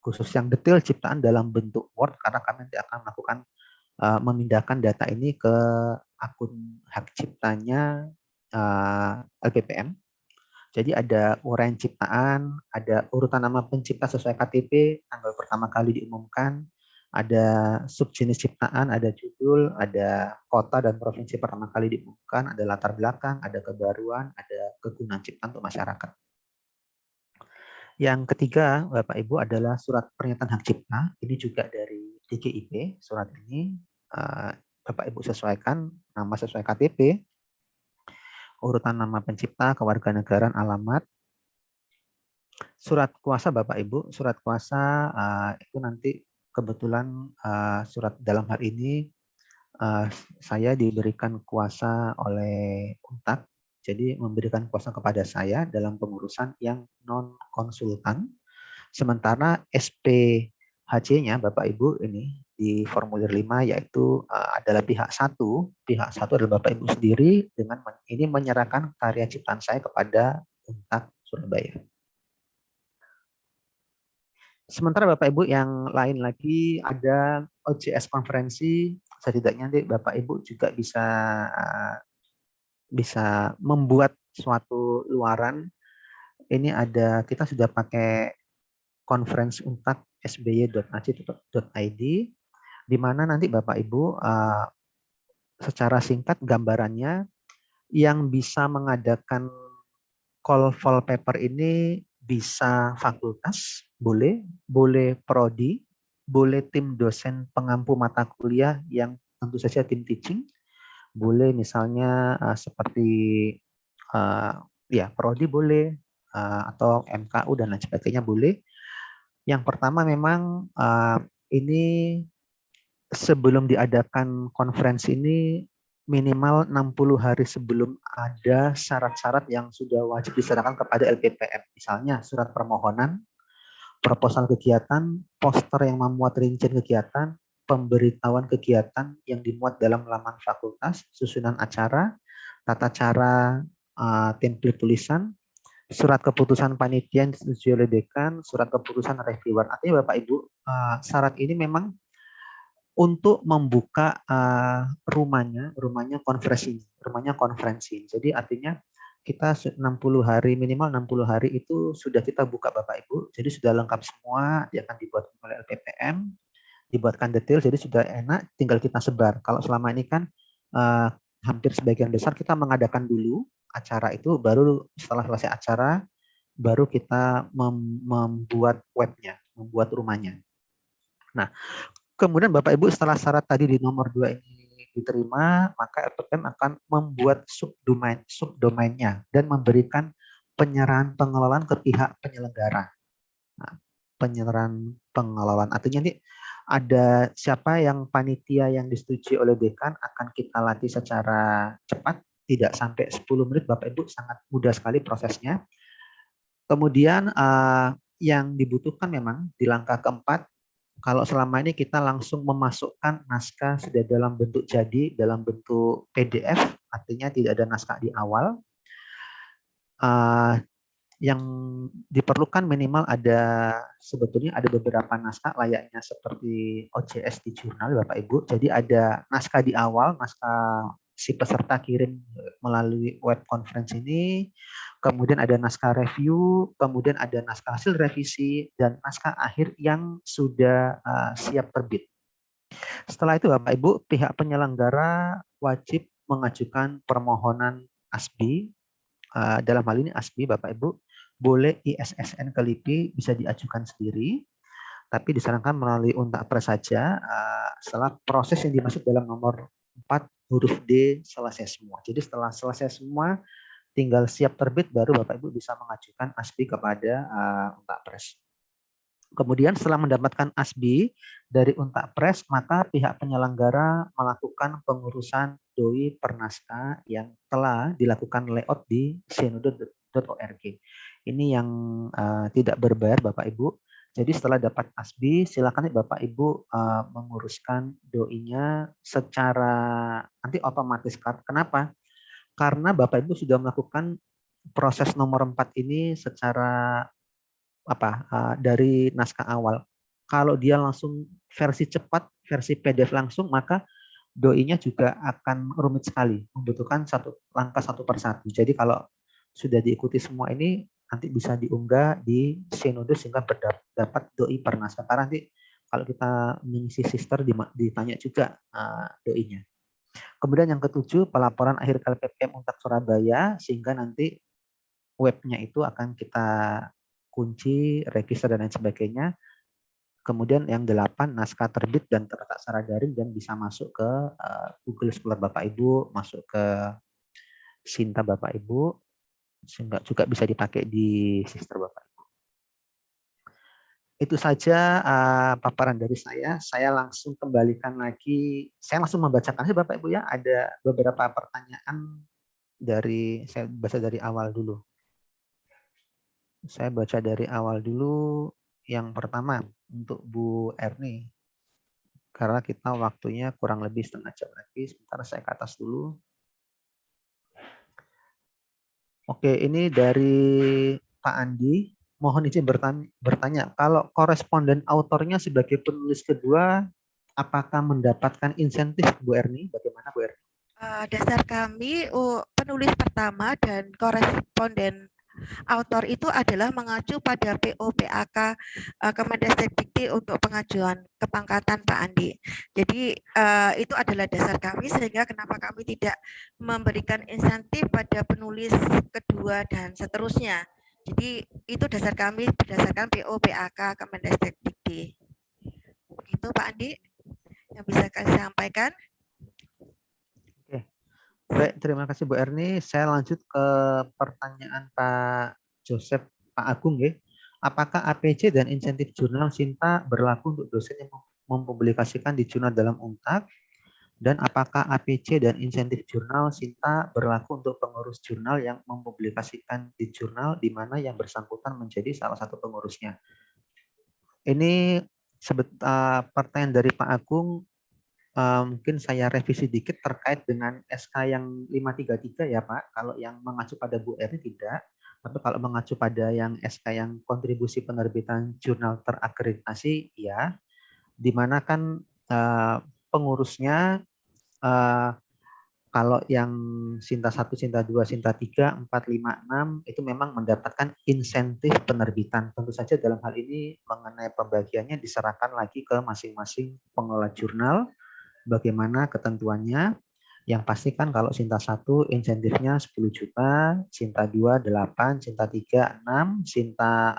khusus yang detail ciptaan dalam bentuk Word, karena kami nanti akan melakukan memindahkan data ini ke akun hak ciptanya LPPM. Jadi ada uraian ciptaan, ada urutan nama pencipta sesuai KTP, tanggal pertama kali diumumkan, ada subjenis ciptaan, ada judul, ada kota dan provinsi pertama kali diumumkan, ada latar belakang, ada kebaruan, ada kegunaan ciptaan untuk masyarakat. Yang ketiga, Bapak Ibu, adalah surat pernyataan hak cipta. Ini juga dari DKIP. Surat ini Bapak Ibu sesuaikan nama sesuai KTP, urutan nama pencipta, kewarganegaraan, alamat. Surat kuasa Bapak Ibu, surat kuasa itu nanti kebetulan surat dalam hal ini saya diberikan kuasa oleh UNTAD, jadi memberikan kuasa kepada saya dalam pengurusan yang non konsultan. Sementara SPHC-nya Bapak Ibu ini di formulir 5 yaitu adalah pihak satu adalah Bapak Ibu sendiri dengan ini menyerahkan karya ciptaan saya kepada UNTAD Surabaya. Sementara Bapak Ibu yang lain lagi ada OJS konferensi, setidaknya nanti Bapak Ibu juga bisa membuat suatu luaran. Ini ada, kita sudah pakai conference untak sby.ac.id, di mana nanti Bapak Ibu secara singkat gambarannya yang bisa mengadakan call for paper ini bisa fakultas, boleh prodi, boleh tim dosen pengampu mata kuliah yang tentu saja tim teaching, boleh misalnya seperti ya prodi boleh, atau MKU dan lain sebagainya boleh. Yang pertama memang ini sebelum diadakan konferensi ini minimal 60 hari sebelum ada syarat-syarat yang sudah wajib diserahkan kepada LPPM. Misalnya surat permohonan, proposal kegiatan, poster yang memuat rincian kegiatan, pemberitahuan kegiatan yang dimuat dalam laman fakultas, susunan acara, tata cara template tulisan, surat keputusan panitia yang disetujui oleh dekan, surat keputusan reviewer. Artinya Bapak Ibu, syarat ini memang untuk membuka rumahnya konferensi. Jadi artinya kita 60 hari, minimal 60 hari itu sudah kita buka Bapak Ibu. Jadi sudah lengkap semua, dia akan dibuat oleh LPPM, dibuatkan detail, jadi sudah enak, tinggal kita sebar. Kalau selama ini kan hampir sebagian besar kita mengadakan dulu acara itu, baru setelah selesai acara, baru kita membuat webnya, membuat rumahnya. Nah, kemudian Bapak Ibu setelah syarat tadi di nomor 2 ini diterima, maka LPPM akan membuat subdomainnya dan memberikan penyerahan pengelolaan ke pihak penyelenggara. Nah, penyerahan pengelolaan artinya nih ada siapa yang panitia yang disetujui oleh dekan akan kita latih secara cepat, tidak sampai 10 menit Bapak Ibu, sangat mudah sekali prosesnya. Kemudian yang dibutuhkan memang di langkah keempat, kalau selama ini kita langsung memasukkan naskah sudah dalam bentuk jadi, dalam bentuk PDF, artinya tidak ada naskah di awal, yang diperlukan minimal sebetulnya ada beberapa naskah layaknya seperti OJS di jurnal Bapak Ibu. Jadi ada naskah di awal, naskah si peserta kirim melalui web conference ini, kemudian ada naskah review, kemudian ada naskah hasil revisi, dan naskah akhir yang sudah siap terbit. Setelah itu Bapak Ibu, pihak penyelenggara wajib mengajukan permohonan ASBI. Dalam hal ini ASBI Bapak Ibu, boleh ISSN ke LIPI bisa diajukan sendiri, tapi disarankan melalui Untakpres saja setelah proses yang dimaksud dalam nomor 4 huruf D selesai semua. Jadi setelah selesai semua, tinggal siap terbit, baru Bapak Ibu bisa mengajukan ASBI kepada Untakpres. Kemudian setelah mendapatkan ASBI dari Untakpres, maka pihak penyelenggara melakukan pengurusan doi per naskah yang telah dilakukan layout di synode.org. Ini yang tidak berbayar Bapak Ibu. Jadi setelah dapat ASBI, silakan Bapak Ibu menguruskan doi-nya secara nanti otomatis. Kenapa? Karena Bapak Ibu sudah melakukan proses nomor 4 ini secara dari naskah awal. Kalau dia langsung versi cepat, versi PDF langsung, maka doi-nya juga akan rumit sekali, membutuhkan langkah satu persatu. Jadi kalau sudah diikuti semua ini, nanti bisa diunggah di Synode sehingga dapat doi per naskah. Karena nanti kalau kita mengisi sister ditanya juga doi-nya. Kemudian yang ketujuh, pelaporan akhir KPPM Untak Surabaya, sehingga nanti webnya itu akan kita kunci, register, dan lain sebagainya. Kemudian yang 8, naskah terbit dan terletak secara daring dan bisa masuk ke Google Scholar Bapak Ibu, masuk ke Sinta Bapak Ibu, sehingga juga bisa dipakai di Sister Bapak Ibu. Itu saja paparan dari saya. Saya langsung kembalikan lagi, saya langsung membacakan saja Bapak Ibu ya, ada beberapa pertanyaan saya baca dari awal dulu. Saya baca dari awal dulu. Yang pertama untuk Bu Erni, karena kita waktunya kurang lebih setengah jam lagi. Sebentar saya ke atas dulu. Oke, ini dari Pak Andi. Mohon izin bertanya, kalau koresponden autornya sebagai penulis kedua, apakah mendapatkan insentif Bu Erni? Bagaimana Bu Erni? Dasar kami penulis pertama dan koresponden autor itu adalah mengacu pada PO/PAK Kemendikbud untuk pengajuan kepangkatan Pak Andi. Jadi itu adalah dasar kami, sehingga kenapa kami tidak memberikan insentif pada penulis kedua dan seterusnya. Jadi itu dasar kami berdasarkan PO/PAK Kemendikbud. Begitu Pak Andi yang bisa saya sampaikan. Baik, terima kasih Bu Erni. Saya lanjut ke pertanyaan Pak Joseph, Pak Agung ya. Apakah APC dan insentif jurnal Sinta berlaku untuk dosen yang mempublikasikan di jurnal dalam Untak? Dan apakah APC dan insentif jurnal Sinta berlaku untuk pengurus jurnal yang mempublikasikan di jurnal di mana yang bersangkutan menjadi salah satu pengurusnya? Ini pertanyaan dari Pak Agung. Mungkin saya revisi dikit terkait dengan SK yang 533 ya Pak. Kalau yang mengacu pada Bu Erni tidak, tapi kalau mengacu pada yang SK yang kontribusi penerbitan jurnal terakreditasi ya, di mana kan pengurusnya kalau yang Sinta 1, Sinta 2, Sinta 3, 4, 5, 6 itu memang mendapatkan insentif penerbitan. Tentu saja dalam hal ini mengenai pembagiannya diserahkan lagi ke masing-masing pengelola jurnal. Bagaimana ketentuannya? Yang pasti kan kalau Sinta 1 insentifnya 10 juta, Sinta 2 8, Sinta 3 6, Sinta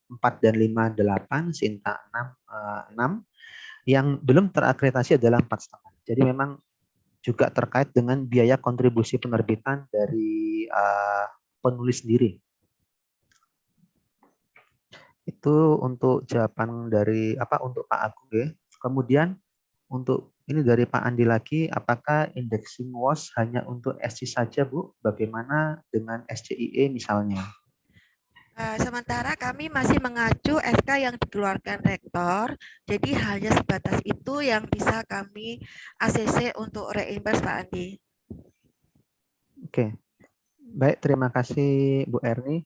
4 dan 5 8, Sinta 6 6. Yang belum terakreditasi adalah 4,5. Jadi memang juga terkait dengan biaya kontribusi penerbitan dari penulis sendiri. Itu untuk jawaban dari untuk Pak Agung ya. Kemudian untuk ini dari Pak Andi lagi, apakah indexing WOS hanya untuk SC saja, Bu? Bagaimana dengan SCIE misalnya? Sementara kami masih mengacu SK yang dikeluarkan rektor, jadi hanya sebatas itu yang bisa kami ACC untuk reimburse Pak Andi. Oke, baik, terima kasih Bu Erni.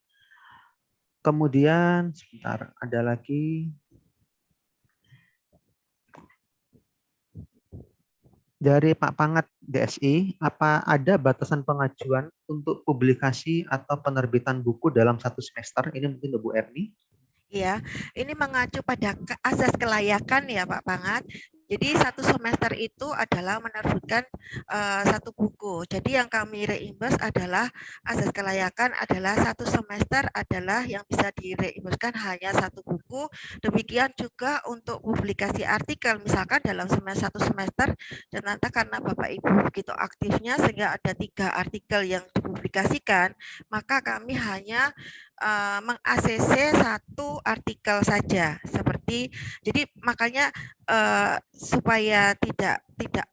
Kemudian sebentar, ada lagi dari Pak Pangat DSI, apa ada batasan pengajuan untuk publikasi atau penerbitan buku dalam satu semester? Ini mungkin Bu Erni. Ya, ini mengacu pada asas kelayakan ya Pak Pangat. Jadi satu semester itu adalah menerbitkan satu buku. Jadi yang kami reimburse adalah asas kelayakan adalah satu semester adalah yang bisa direimburskan hanya satu buku. Demikian juga untuk publikasi artikel, misalkan dalam satu semester ternyata karena Bapak Ibu begitu aktifnya sehingga ada 3 artikel yang dipublikasikan, maka kami hanya meng-ACC satu artikel saja seperti jadi makanya supaya tidak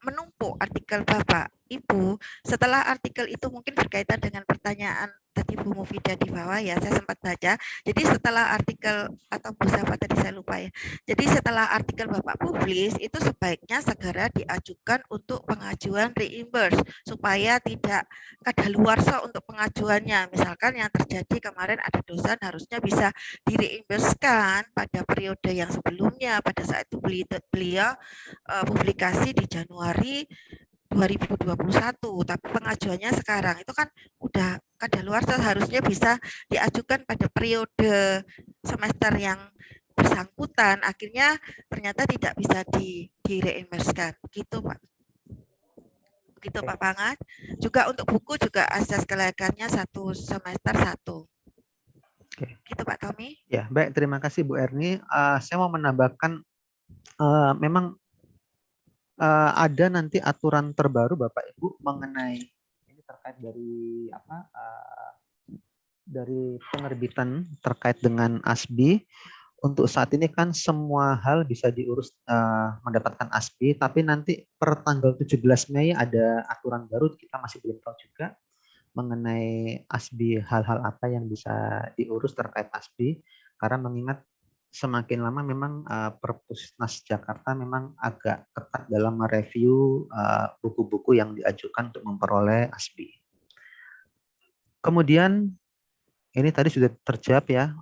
menumpuk artikel Bapak Ibu setelah artikel itu mungkin berkaitan dengan pertanyaan tadi Bu Mufidah di bawah ya saya sempat baca jadi setelah artikel atau Bu Safa tadi saya lupa ya jadi setelah artikel Bapak publis itu sebaiknya segera diajukan untuk pengajuan reimburse supaya tidak kadaluarsa untuk pengajuannya. Misalkan yang terjadi kemarin ada dosen harusnya bisa direimburskan pada periode yang sebelumnya pada saat itu beliau publikasi di Januari 2021, tapi pengajuannya sekarang itu kan udah kadaluarsa harusnya bisa diajukan pada periode semester yang bersangkutan, akhirnya ternyata tidak bisa direimburskan, gitu Pak. Begitu Pak Pangat. Juga untuk buku juga asas kelayakannya satu semester satu. Oke. Gitu Pak Tommy. Ya, baik, terima kasih Bu Erni. Saya mau menambahkan memang ada nanti aturan terbaru Bapak Ibu mengenai ini terkait dari dari penerbitan terkait dengan ASBI. Untuk saat ini kan semua hal bisa diurus mendapatkan ASBI, tapi nanti per tanggal 17 Mei ada aturan baru, kita masih belum tahu juga mengenai ASBI, hal-hal apa yang bisa diurus terkait ASBI, karena mengingat semakin lama memang Perpusnas Jakarta memang agak ketat dalam mereview buku-buku yang diajukan untuk memperoleh ASBI. Kemudian ini tadi sudah terjawab ya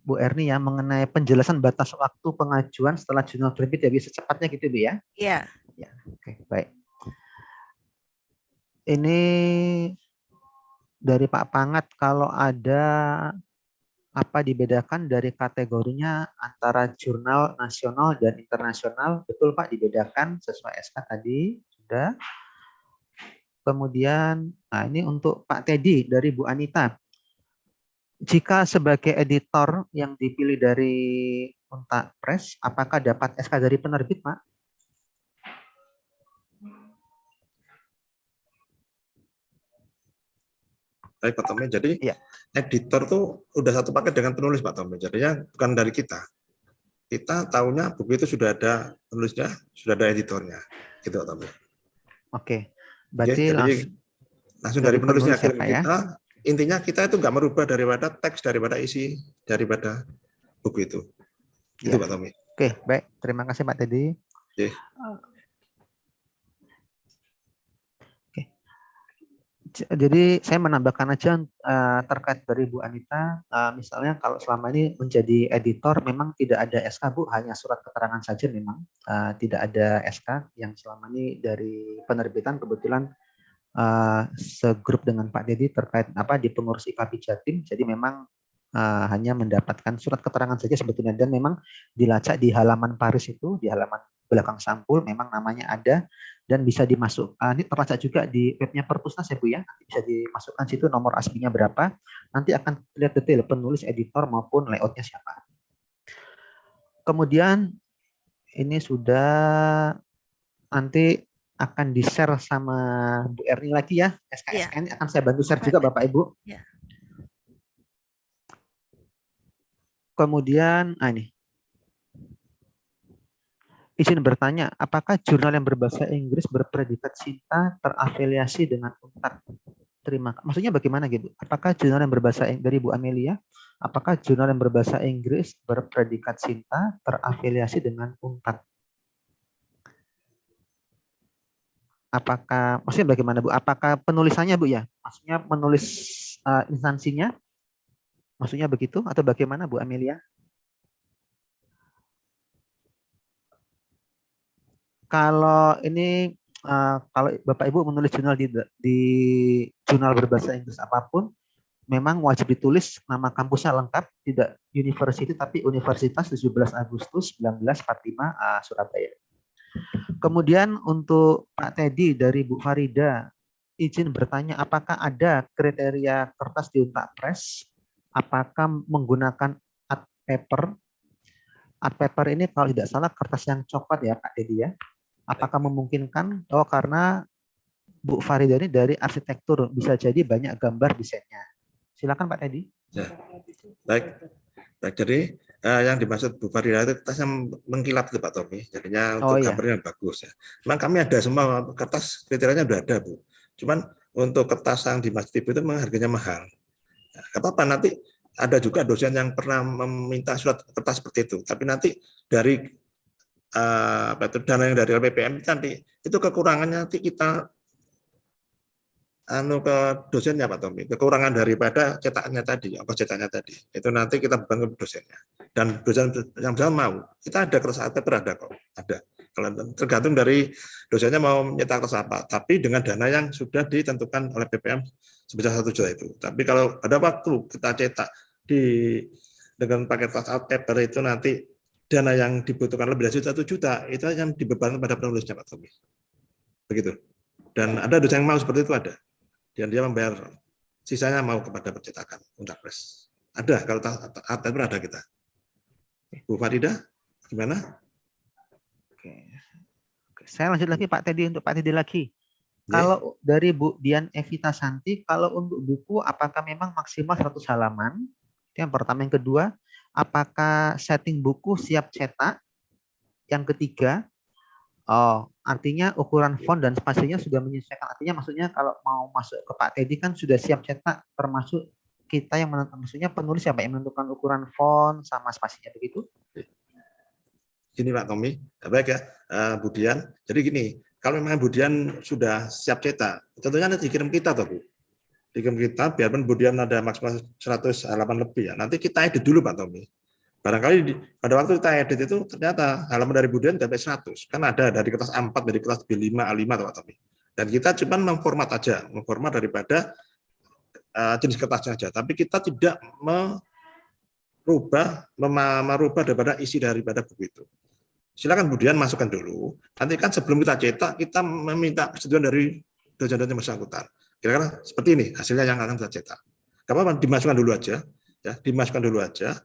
Bu Erni ya mengenai penjelasan batas waktu pengajuan setelah jurnal terbit ya bisa secepatnya gitu Bu ya? Iya. Ya, oke, baik. Ini dari Pak Pangat kalau ada apa dibedakan dari kategorinya antara jurnal nasional dan internasional? Betul Pak, dibedakan sesuai SK tadi sudah. Kemudian, nah ini untuk Pak Teddy dari Bu Anita. Jika sebagai editor yang dipilih dari Unta Press, apakah dapat SK dari penerbit Pak? Baik Pak Tommy, jadi Ya. editor tuh udah satu paket dengan penulis Pak Tommy, jadinya bukan dari kita. Kita tahunya buku itu sudah ada penulisnya, sudah ada editornya, gitu Pak Tommy. Oke, berarti jadi langsung dari penulisnya kirim Pak, ya? kita. Intinya kita itu nggak merubah daripada teks, daripada isi, daripada buku itu. Itu Ya. Pak Tommy. Oke, baik. Terima kasih Pak Teddy. Oke. Jadi saya menambahkan aja terkait dari Bu Anita, misalnya kalau selama ini menjadi editor memang tidak ada SK Bu, hanya surat keterangan saja memang, tidak ada SK yang selama ini dari penerbitan kebetulan segrup dengan Pak Dedi terkait di pengurus IKP Jatim, jadi memang hanya mendapatkan surat keterangan saja sebetulnya dan memang dilacak di halaman Paris itu, di halaman belakang sampul memang namanya ada dan bisa dimasukkan. Ini terlacak juga di webnya Perpusnas ya Bu ya, nanti bisa dimasukkan situ nomor aslinya berapa, nanti akan lihat detail penulis, editor maupun layoutnya siapa. Kemudian ini sudah nanti akan di-share sama Bu Erni lagi ya, SKSN akan saya bantu share juga Bapak Ibu. Ya. Kemudian, ini izin bertanya, apakah jurnal yang berbahasa Inggris berpredikat Sinta terafiliasi dengan UNTAD? Maksudnya bagaimana gitu? Apakah jurnal yang berbahasa dari Bu Amelia? Apakah jurnal yang berbahasa Inggris berpredikat Sinta terafiliasi dengan UNTAD? Apakah maksudnya bagaimana Bu? Apakah penulisannya Bu ya? Maksudnya menulis instansinya? Maksudnya begitu atau bagaimana Bu Amelia? Kalau ini kalau Bapak Ibu menulis jurnal di jurnal berbahasa Inggris apapun, memang wajib ditulis nama kampusnya lengkap, tidak university tapi Universitas 17 Agustus 1945 Surabaya. Kemudian untuk Pak Teddy dari Bu Farida, izin bertanya apakah ada kriteria kertas di Unta Press? Apakah menggunakan art paper? Art paper ini kalau tidak salah kertas yang coklat ya Pak Teddy ya. Apakah memungkinkan? Oh, karena Bu Farida ini dari arsitektur, bisa jadi banyak gambar desainnya. Silakan Pak Teddy. Ya. Baik, jadi yang dimaksud Bu Farida itu kertas yang mengkilap itu Pak Tommy, jadinya untuk gambarnya bagus ya. Memang kami ada semua kertas kriterianya sudah ada Bu. Cuman untuk kertas yang di Masjid Ibu itu memang harganya mahal. Nah, apa-apa nanti ada juga dosen yang pernah meminta surat kertas seperti itu, tapi nanti dari dana yang dari LPPM nanti itu kekurangannya nanti kita ke dosennya Pak Tommy, kekurangan daripada cetaknya tadi, ongkos cetaknya tadi, itu nanti kita beban ke dosennya. Dan dosen yang mau, kita ada kertas paper ada kok, ada. Kalau tergantung dari dosennya mau menyetak kertas apa, tapi dengan dana yang sudah ditentukan oleh BPM sebesar 1 juta itu. Tapi kalau pada waktu kita cetak dengan pakai kertas paper itu nanti dana yang dibutuhkan lebih dari 1 juta itu yang dibebankan pada penulisnya Pak Tommy. Begitu. Dan ada dosen yang mau seperti itu ada. Dan dia membayar sisanya mau kepada percetakan Unta Press. Ada, kalau paper ada kita. Bu Farida, gimana? Oke. Saya lanjut lagi Pak Teddy, untuk Pak Teddy lagi. Kalau dari Bu Dian Evita Santi, kalau untuk buku apakah memang maksimal 100 halaman? Yang pertama. Yang kedua, apakah setting buku siap cetak? Yang ketiga, artinya ukuran font dan spasinya sudah menyesuaikan. Artinya maksudnya kalau mau masuk ke Pak Teddy kan sudah siap cetak, termasuk kita yang menentukan, maksudnya penulis siapa yang menentukan ukuran font sama spasinya begitu? Gini Pak Tommy, baik ya Bu Dian. Jadi gini, kalau memang Bu Dian sudah siap cetak, tentunya nanti dikirim kita toh Bu. Dikirim kita, biarpun Bu Dian ada maksimal 100 halaman lebih ya. Nanti kita edit dulu Pak Tommy. Barangkali pada waktu kita edit itu ternyata halaman dari Bu Dian sampai 100. Kan ada dari kertas A4, dari kertas B5, A5 Pak Tommy. Dan kita cuma memformat aja, memformat daripada jenis kertasnya aja. Tapi kita tidak merubah daripada isi daripada buku itu. Silakan Bu Dian masukkan dulu. Nanti kan sebelum kita cetak, kita meminta persetujuan dari dosen-dosen yang bersangkutan. Kira-kira seperti ini hasilnya yang akan kita cetak. Gak apa-apa, dimasukkan dulu aja. Ya, dimasukkan dulu aja.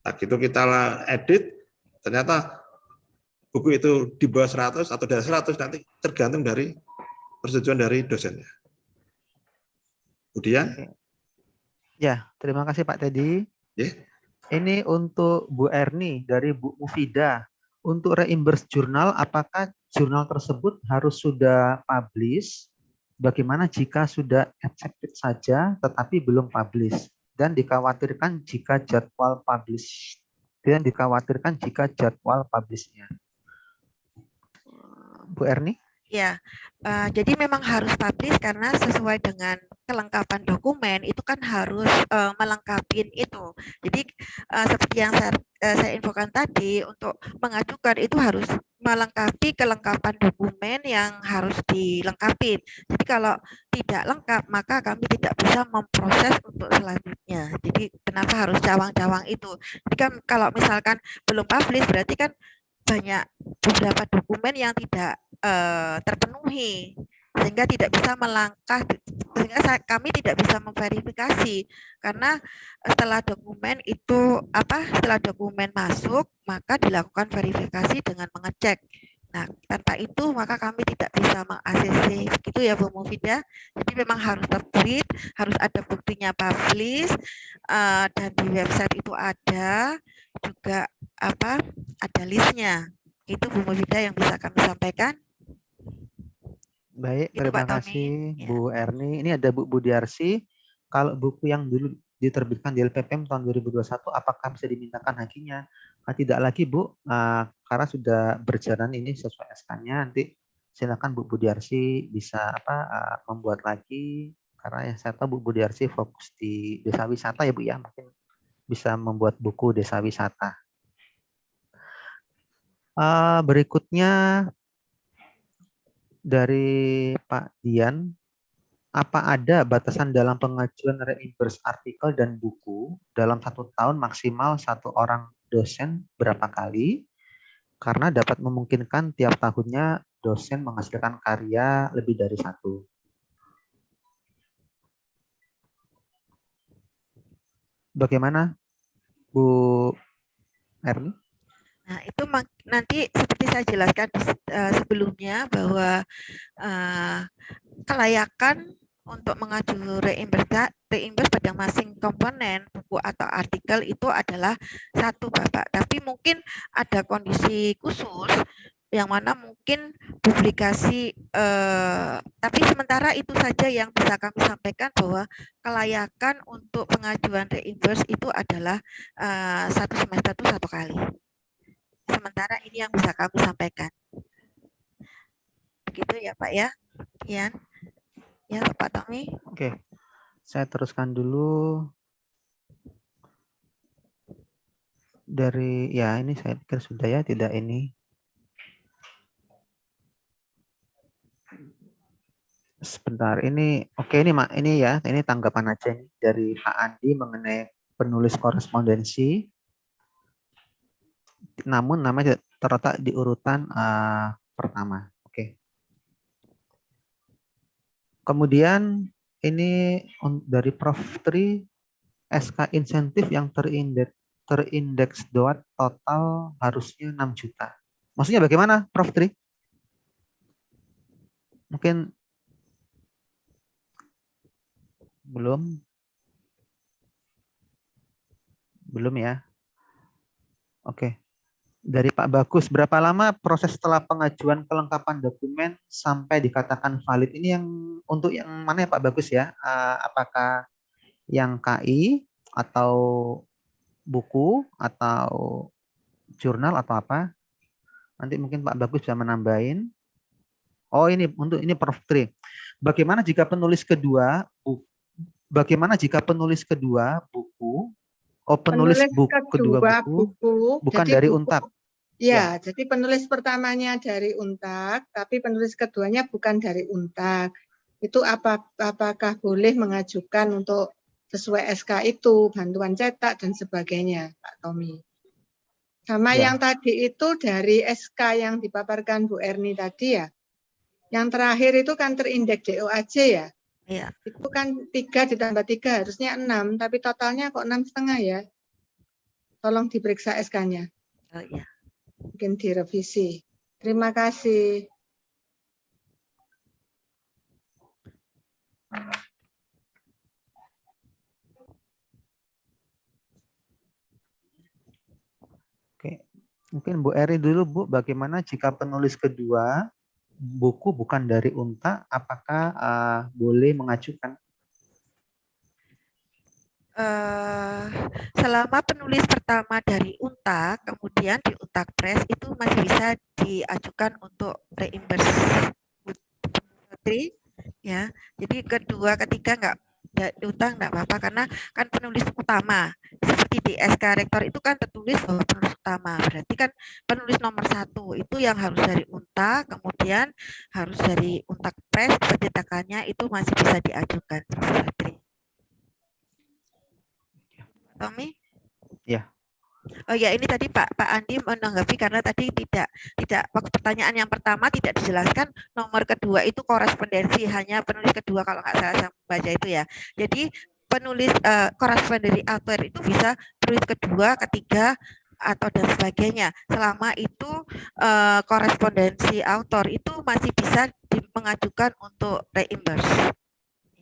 Nah, gitu kita edit, ternyata buku itu di bawah 100 atau dari 100 nanti tergantung dari persetujuan dari dosennya. Kemudian? Ya, terima kasih Pak Teddy. Ini untuk Bu Erni dari Bu Mufida. Untuk reimburse jurnal, apakah jurnal tersebut harus sudah publish? Bagaimana jika sudah accepted saja tetapi belum publish? Dan dikhawatirkan jika jadwal publish. Dan dikhawatirkan jika jadwal publishnya. Bu Erni? Ya, jadi memang harus publish karena sesuai dengan kelengkapan dokumen itu kan harus melengkapi itu. Jadi seperti yang saya infokan tadi, untuk mengajukan itu harus melengkapi kelengkapan dokumen yang harus dilengkapi. Jadi kalau tidak lengkap maka kami tidak bisa memproses untuk selanjutnya. Jadi kenapa harus cawang-cawang itu? Jadi kan kalau misalkan belum publish berarti kan banyak beberapa dokumen yang tidak terpenuhi sehingga tidak bisa melangkah, sehingga kami tidak bisa memverifikasi karena setelah dokumen masuk maka dilakukan verifikasi dengan mengecek. Nah, tanpa itu maka kami tidak bisa meng-ACC gitu ya Bu Mufida. Jadi memang harus terbit, harus ada buktinya publish dan di website itu ada. juga ada listnya. Itu Bu Mufida yang bisa kami sampaikan. Baik, Gitu, terima Pak Tommy. kasih Ya. Bu Erni. Ini ada Bu Budiarsi. Kalau buku yang dulu diterbitkan di LPPM tahun 2021, apakah bisa dimintakan hakinya? Tidak lagi Bu, karena sudah berjalan ini sesuai SK-nya. Nanti silakan Bu Budiarsi bisa membuat lagi. Karena yang saya tahu Bu Budiarsi fokus di desa wisata ya Bu ya, mungkin bisa membuat buku desa wisata. Berikutnya dari Pak Dian, apa ada batasan dalam pengajuan reimburse artikel dan buku dalam 1 tahun maksimal 1 orang dosen berapa kali? Karena dapat memungkinkan tiap tahunnya dosen menghasilkan karya lebih dari 1. Bagaimana, Bu Erni? Nah, itu nanti seperti saya jelaskan sebelumnya bahwa kelayakan untuk mengajukan reimburse pada masing komponen buku atau artikel itu adalah 1 Bapak. Tapi mungkin ada kondisi khusus yang mana mungkin publikasi, tapi sementara itu saja yang bisa kami sampaikan bahwa kelayakan untuk pengajuan reimburse itu adalah 1 semester itu 1 kali. Sementara ini yang bisa kami sampaikan. Begitu ya Pak ya. Kian. Ya Pak Tommy. Oke, saya teruskan dulu. Dari, ya ini saya pikir sudah ya, tidak ini. Sebentar, ini oke ini ya, ini tanggapan aja nih dari Pak Andi mengenai penulis korespondensi. Namun namanya terletak di urutan pertama. Oke. Kemudian ini dari Prof. Tri, SK insentif yang terindeks DOAT total harusnya 6 juta. Maksudnya bagaimana, Prof. Tri? Mungkin belum ya. Oke. Dari Pak Bagus, berapa lama proses setelah pengajuan kelengkapan dokumen sampai dikatakan valid? Ini yang untuk yang mana ya Pak Bagus ya? Apakah yang KI atau buku atau jurnal atau apa? Nanti mungkin Pak Bagus bisa menambahin. Oh ini untuk ini Prof. Tri. Bagaimana jika penulis kedua buku buku? Oh, penulis kedua buku bukan dari Untak. Ya, jadi penulis pertamanya dari Untak, tapi penulis keduanya bukan dari Untak. Itu apakah boleh mengajukan untuk sesuai SK itu, bantuan cetak dan sebagainya, Pak Tommy. Sama Ya. yang tadi itu dari SK yang dipaparkan Bu Erni tadi ya. Yang terakhir itu kan terindeks DOAJ ya. Iya. Itu kan 3 ditambah 3 harusnya 6, tapi totalnya kok 6,5 ya. Tolong diperiksa SK-nya. Oh iya. Mungkin direvisi. Terima kasih. Oke, mungkin Bu Eri dulu Bu, bagaimana jika penulis kedua buku bukan dari Unta, apakah boleh mengajukan? Selama penulis pertama dari Untak, kemudian di Untak Press itu masih bisa diajukan untuk reimburse, ya. Jadi kedua, ketiga enggak diutang enggak apa-apa karena kan penulis utama. Seperti di SK Rektor itu kan tertulis bahwa penulis utama. Berarti kan penulis nomor 1 itu yang harus dari Untak, kemudian harus dari Untak Press, pencetakannya itu masih bisa diajukan. Tommy? Ya. Oh ya, ini tadi Pak Andi menanggapi karena tadi tidak waktu pertanyaan yang pertama tidak dijelaskan nomor kedua itu korespondensi, hanya penulis kedua kalau nggak salah saya baca itu ya. Jadi penulis korespondensi author itu bisa penulis kedua, ketiga atau dan sebagainya. Selama itu korespondensi author itu masih bisa mengajukan untuk reimburse.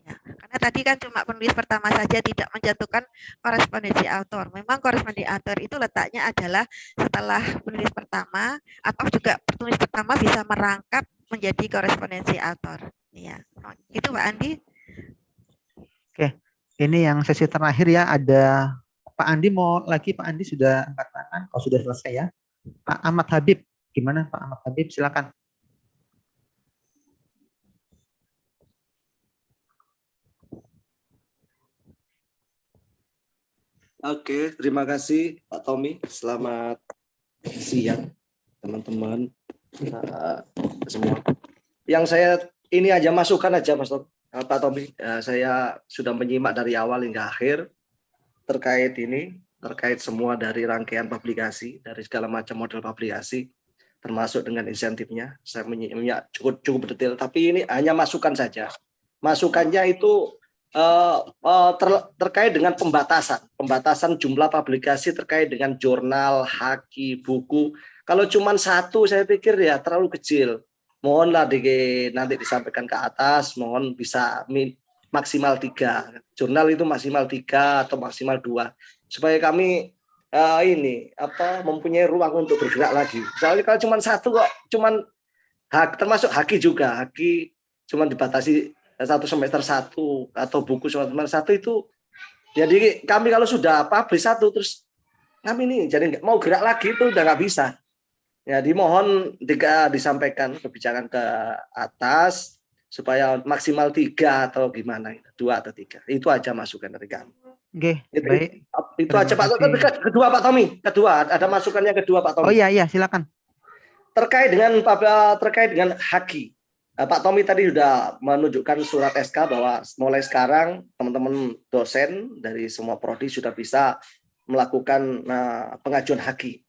Ya, karena tadi kan cuma penulis pertama saja tidak menjatuhkan korespondensi autor. Memang korespondensi autor itu letaknya adalah setelah penulis pertama atau juga penulis pertama bisa merangkap menjadi korespondensi autor. Ya, itu Pak Andi. Oke, ini yang sesi terakhir ya. Ada Pak Andi mau lagi, Pak Andi sudah angkat tangan. Oh sudah selesai ya. Pak Ahmad Habib, gimana Pak Ahmad Habib? Silakan. Oke, terima kasih Pak Tommy. Selamat siang teman-teman semua. Yang saya ini aja masukan aja Mas Pak Tommy. Saya sudah menyimak dari awal hingga akhir terkait ini, terkait semua dari rangkaian publikasi, dari segala macam model publikasi, termasuk dengan insentifnya. Saya menyimak cukup detail, tapi ini hanya masukan saja. Masukannya itu terkait dengan pembatasan jumlah publikasi terkait dengan jurnal, haki, buku. Kalau cuma satu saya pikir ya terlalu kecil. Mohonlah nanti disampaikan ke atas, mohon bisa maksimal 3. Jurnal itu maksimal 3 atau maksimal 2. Supaya kami mempunyai ruang untuk bergerak lagi. Soalnya kalau cuma satu kok, termasuk haki juga. Haki cuma dibatasi 1 semester 1 atau buku semester 1 itu, jadi kami kalau sudah publish 1 terus kami ini jadi nggak mau gerak lagi, itu udah nggak bisa. Jadi mohon disampaikan kebijakan ke atas supaya maksimal 3 atau gimana, 2 atau 3. Itu aja masukan dari kami. Oke, baik. Itu aja Pak. Kedua Pak Tommy, ada masukannya kedua Pak Tommy. Oh iya, silakan. Terkait dengan haki. Pak Tommy tadi sudah menunjukkan surat SK bahwa mulai sekarang teman-teman dosen dari semua prodi sudah bisa melakukan pengajuan haki.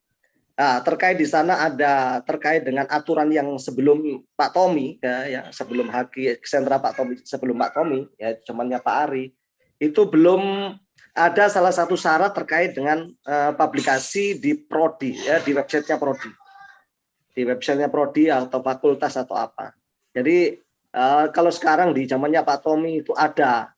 Terkait di sana ada terkait dengan aturan yang sebelum Pak Tommy ya sebelum haki sentra Pak Tommy, sebelum Pak Tommy ya cumannya Pak Ari, itu belum ada salah satu syarat terkait dengan publikasi di prodi ya, di websitenya prodi. Di websitenya prodi atau fakultas atau apa. Jadi kalau sekarang di zamannya Pak Tommy itu ada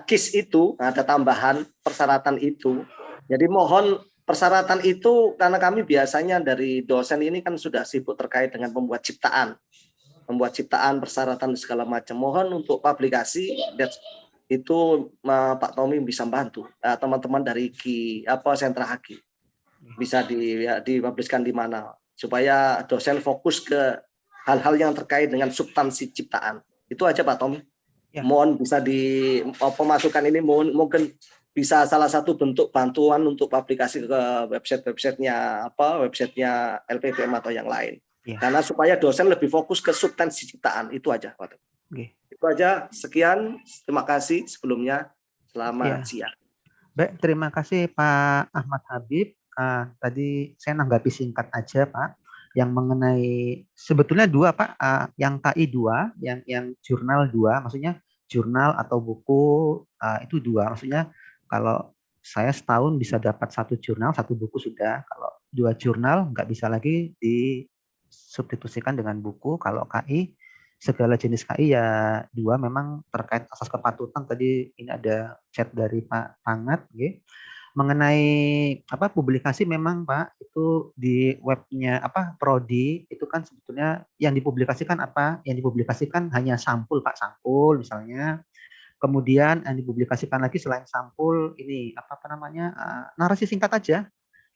KIS itu, ada tambahan persyaratan itu. Jadi mohon persyaratan itu, karena kami biasanya dari dosen ini kan sudah sibuk terkait dengan membuat ciptaan, persyaratan segala macam. Mohon untuk publikasi itu Pak Tommy bisa bantu teman-teman dari sentra haki bisa dipubliskan di mana supaya dosen fokus ke hal-hal yang terkait dengan substansi ciptaan. Itu aja Pak Tommy. Ya. Mohon bisa pemasukan ini mungkin bisa salah satu bentuk bantuan untuk publikasi ke websitenya LPPM atau yang lain. Ya. Karena supaya dosen lebih fokus ke substansi ciptaan. Itu aja Pak Tommy. Oke. Itu aja. Sekian. Terima kasih sebelumnya. Selamat siang. Baik, terima kasih Pak Ahmad Habib. Tadi saya nanggapi singkat aja Pak. Yang mengenai sebetulnya 2 Pak, yang KI 2, yang jurnal 2, maksudnya jurnal atau buku itu 2. Maksudnya kalau saya setahun bisa dapat 1 jurnal, 1 buku sudah. Kalau 2 jurnal nggak bisa lagi disubstitusikan dengan buku. Kalau KI, segala jenis KI ya 2, memang terkait asas kepatutan. Tadi ini ada chat dari Pak Pangat, okay. Mengenai publikasi memang Pak itu di webnya prodi itu kan sebetulnya yang dipublikasikan yang dipublikasikan hanya sampul Pak, sampul misalnya. Kemudian yang dipublikasikan lagi selain sampul ini narasi singkat aja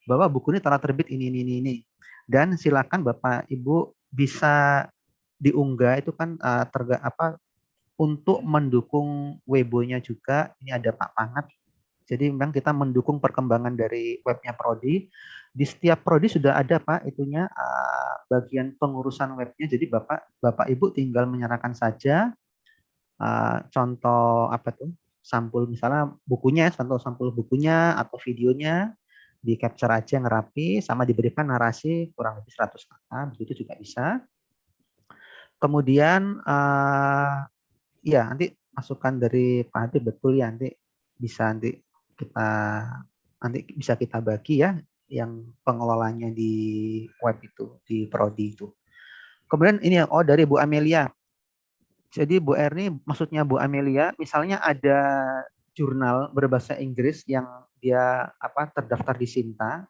bahwa buku ini telah terbit ini. Dan silakan Bapak Ibu bisa diunggah itu kan untuk mendukung Weibo-nya juga. Ini ada Pak Pangat. Jadi memang kita mendukung perkembangan dari webnya prodi. Di setiap prodi sudah ada Pak itunya bagian pengurusan webnya. Jadi Bapak Ibu tinggal menyerahkan saja contoh sampul misalnya bukunya, contoh sampul bukunya atau videonya, di capture aja ngerapi sama diberikan narasi kurang lebih 100 kata, begitu juga bisa. Kemudian ya nanti masukan dari Pak Habib betul ya, nanti bisa kita bagi ya yang pengelolanya di web itu, di prodi itu. Kemudian ini dari Bu Amelia. Jadi Bu Erni, maksudnya Bu Amelia, misalnya ada jurnal berbahasa Inggris yang dia terdaftar di Sinta,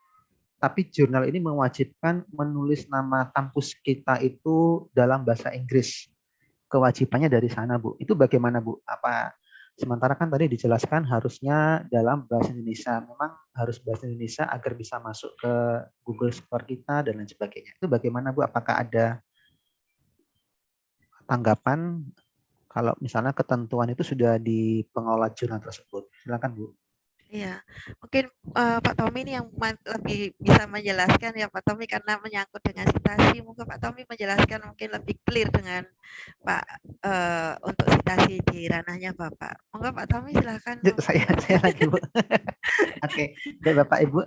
tapi jurnal ini mewajibkan menulis nama kampus kita itu dalam bahasa Inggris. Kewajibannya dari sana, Bu. Itu bagaimana, Bu? Sementara kan tadi dijelaskan harusnya dalam bahasa Indonesia. Memang harus bahasa Indonesia agar bisa masuk ke Google Scholar kita dan lain sebagainya. Itu bagaimana, Bu? Apakah ada tanggapan kalau misalnya ketentuan itu sudah di pengelola jurnal tersebut? Silakan, Bu. Iya, mungkin Pak Tommy ini yang lebih bisa menjelaskan ya Pak Tommy, karena menyangkut dengan citasi. Mungkin Pak Tommy menjelaskan mungkin lebih clear dengan Pak untuk citasi di ranahnya Bapak. Monggo Pak Tommy silakan. Saya lagi, Bu. Oke, baik Bapak Ibu.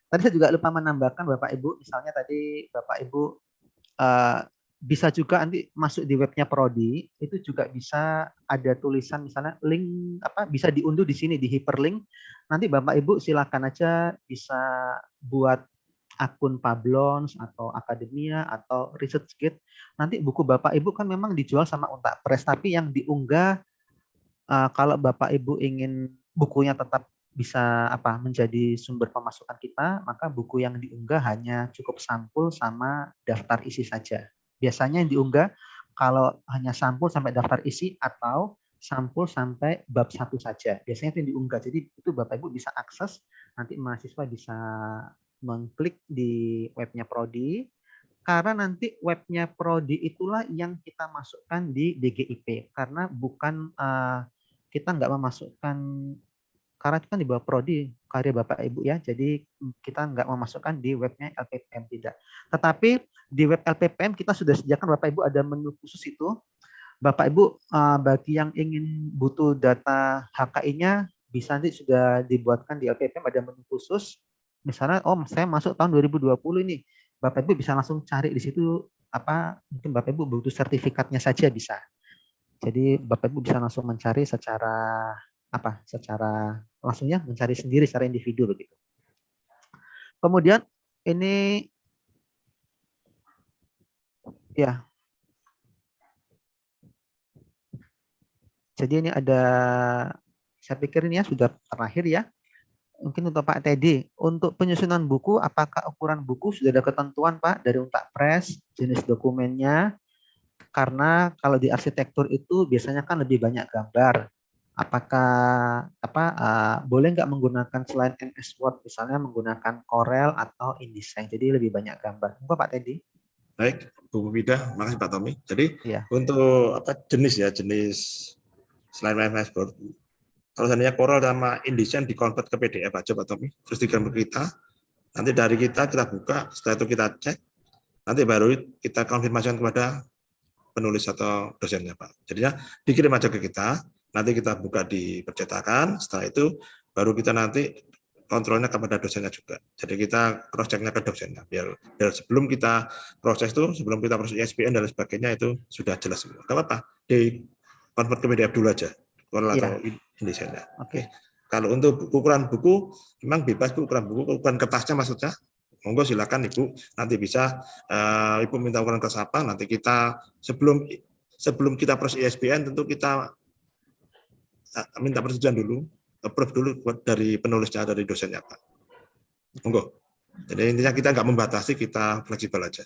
Tadi saya juga lupa menambahkan Bapak Ibu, misalnya tadi Bapak Ibu bisa juga nanti masuk di webnya Prodi, itu juga bisa ada tulisan misalnya link bisa diunduh di sini di hyperlink. Nanti Bapak Ibu silakan aja bisa buat akun Pablons atau Akademia atau ResearchGate. Nanti buku Bapak Ibu kan memang dijual sama Untak Press, tapi yang diunggah kalau Bapak Ibu ingin bukunya tetap bisa menjadi sumber pemasukan kita, maka buku yang diunggah hanya cukup sampul sama daftar isi saja. Biasanya yang diunggah kalau hanya sampul sampai daftar isi atau sampul sampai bab 1 saja. Biasanya itu yang diunggah. Jadi itu Bapak Ibu bisa akses, nanti mahasiswa bisa mengklik di webnya Prodi, karena nanti webnya Prodi itulah yang kita masukkan di DGIP. Karena bukan kita nggak memasukkan, karena itu kan di bawah Prodi karya Bapak Ibu ya, jadi kita nggak memasukkan di webnya LPPM, tidak. Tetapi di web LPPM kita sudah sediakan Bapak Ibu ada menu khusus itu. Bapak Ibu bagi yang ingin butuh data HKI-nya bisa nanti sudah dibuatkan di LPPM ada menu khusus. Misalnya, saya masuk tahun 2020 ini, Bapak Ibu bisa langsung cari di situ mungkin Bapak Ibu butuh sertifikatnya saja bisa. Jadi Bapak Ibu bisa langsung mencari secara langsungnya mencari sendiri secara individu begitu. Kemudian ini ya. Jadi ini ada, saya pikir ini ya sudah terakhir ya. Mungkin untuk Pak Teddy, untuk penyusunan buku, apakah ukuran buku sudah ada ketentuan Pak dari Untak Press, jenis dokumennya? Karena kalau di arsitektur itu biasanya kan lebih banyak gambar. Apakah boleh nggak menggunakan selain MS Word, misalnya menggunakan Corel atau InDesign, jadi lebih banyak gambar. Monggo Pak Teddy. Baik, Bu Mida, makasih Pak Tommy. Jadi untuk jenis selain MS Word, kalau seandainya Corel sama InDesign dikonvert ke PDF aja Pak Tommy, terus dikirim ke kita, nanti dari kita buka, setelah itu kita cek, nanti baru kita konfirmasikan kepada penulis atau dosennya Pak. Jadinya dikirim aja ke kita, nanti kita buka di percetakan, setelah itu baru kita nanti kontrolnya kepada dosennya juga. Jadi kita cross check-nya ke dosennya, biar sebelum kita proses itu, sebelum kita proses ISBN dan sebagainya itu sudah jelas semua. Gak apa-apa, di convert ke PDF dulu aja, atau InDesign-nya. Oke. Kalau untuk ukuran buku, memang bebas Bu, ukuran kertasnya maksudnya. Monggo silakan Ibu, nanti bisa Ibu minta ukuran kertas apa, nanti kita sebelum kita proses ISBN tentu kita minta persetujuan dulu, approve dulu dari penulisnya, dari dosennya Pak. Monggo. Jadi intinya kita nggak membatasi, kita fleksibel aja.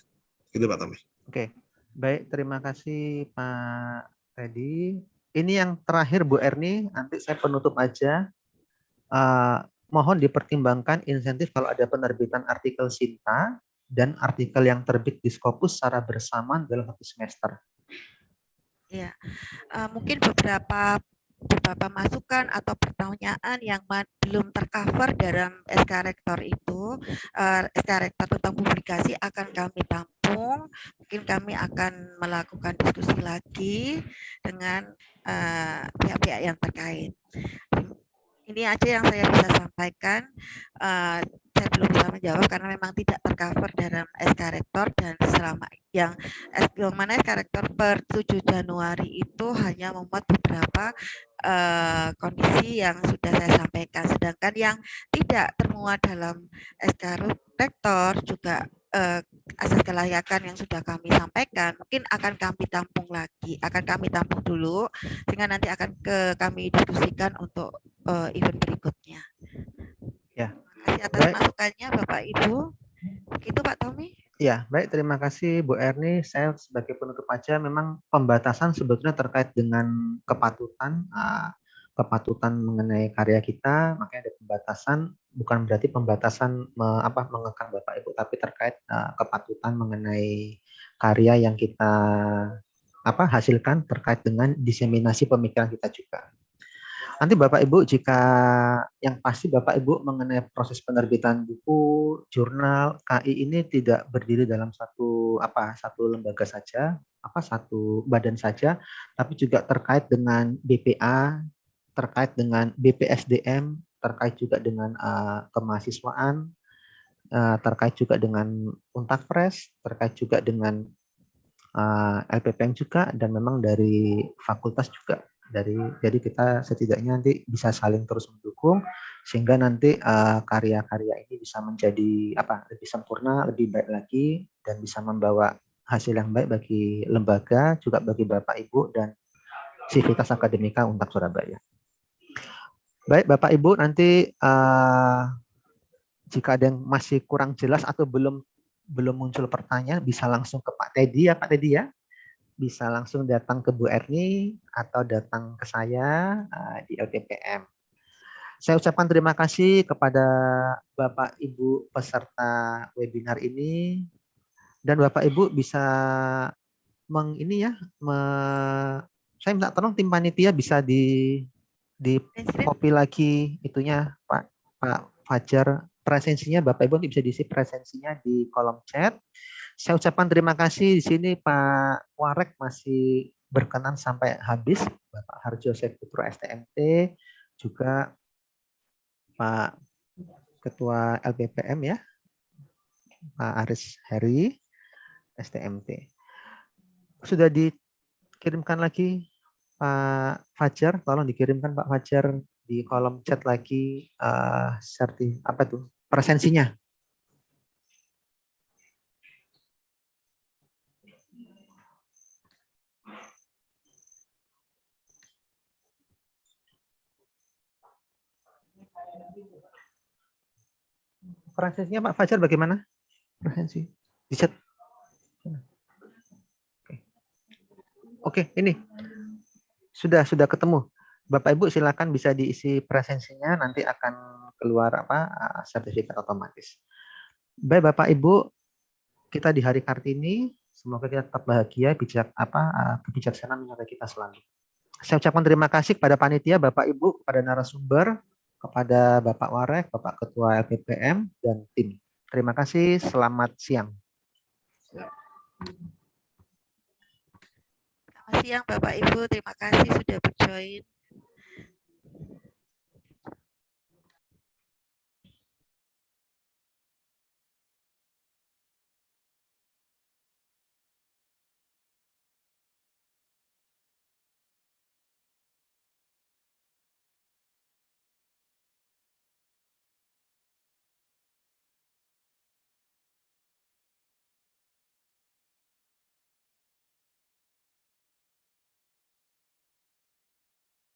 Gitu Pak Tommy. Oke, baik, terima kasih Pak Teddy. Ini yang terakhir Bu Erni, nanti saya penutup aja. Mohon dipertimbangkan insentif kalau ada penerbitan artikel Sinta dan artikel yang terbit di Scopus secara bersamaan dalam satu semester. Ya, mungkin beberapa masukan atau pertanyaan yang belum tercover dalam SK Rektor itu, SK Rektor tentang publikasi akan kami tampung. Mungkin kami akan melakukan diskusi lagi dengan pihak-pihak yang terkait. Ini aja yang saya bisa sampaikan. Saya belum bisa menjawab karena memang tidak tercover dalam SK Rektor, dan selama yang mana SK Rektor per 7 Januari itu hanya memuat beberapa kondisi yang sudah saya sampaikan, sedangkan yang tidak termuat dalam SK Rektor juga asas kelayakan yang sudah kami sampaikan mungkin akan kami tampung lagi, akan kami tampung dulu sehingga nanti akan kami diskusikan untuk event berikutnya. Ya. Terima kasih atas Baik. masukannya Bapak Ibu. Begitu Pak Tommy. Ya, baik. Terima kasih Bu Erni. Saya sebagai penutup aja, memang pembatasan sebetulnya terkait dengan kepatutan, kepatutan mengenai karya kita, makanya ada pembatasan. Bukan berarti pembatasan mengekang Bapak Ibu, tapi terkait kepatutan mengenai karya yang kita hasilkan terkait dengan diseminasi pemikiran kita juga. Nanti Bapak Ibu, jika yang pasti Bapak Ibu mengenai proses penerbitan buku, jurnal, KI ini tidak berdiri dalam satu lembaga saja, satu badan saja, tapi juga terkait dengan BPA, terkait dengan BPSDM, terkait juga dengan kemahasiswaan, terkait juga dengan Untakpres, terkait juga dengan LPPM juga, dan memang dari fakultas juga. Jadi kita setidaknya nanti bisa saling terus mendukung sehingga nanti karya-karya ini bisa menjadi lebih sempurna, lebih baik lagi, dan bisa membawa hasil yang baik bagi lembaga, juga bagi Bapak Ibu dan Sivitas Akademika Untak Surabaya. Baik Bapak Ibu, nanti jika ada yang masih kurang jelas atau belum muncul pertanyaan, bisa langsung ke Pak Teddy ya, Pak Teddy ya. Bisa langsung datang ke Bu Erni atau datang ke saya di LPPM. Saya ucapkan terima kasih kepada Bapak Ibu peserta webinar ini, dan Bapak Ibu bisa saya minta tolong tim panitia bisa di copy lagi itunya Pak Fajar, presensinya Bapak Ibu bisa diisi presensinya di kolom chat. Saya ucapkan terima kasih di sini Pak Warek masih berkenan sampai habis, Bapak Harjo Seputro STMT, juga Pak Ketua LPPM ya, Pak Aris Heri STMT. Sudah dikirimkan lagi Pak Fajar, tolong dikirimkan Pak Fajar di kolom chat lagi presensinya. Presensinya Pak Fajar bagaimana? Presensi di chat. Oke, ini sudah ketemu. Bapak Ibu silakan bisa diisi presensinya, nanti akan keluar sertifikat otomatis. Baik Bapak Ibu, kita di hari Kartini, semoga kita tetap bahagia, kebijaksanaan menyertai kita selalu. Saya ucapkan terima kasih kepada panitia, Bapak Ibu, kepada narasumber, kepada Bapak Warek, Bapak Ketua LPPM, dan tim. Terima kasih, selamat siang. Selamat siang Bapak Ibu, terima kasih sudah berjoin.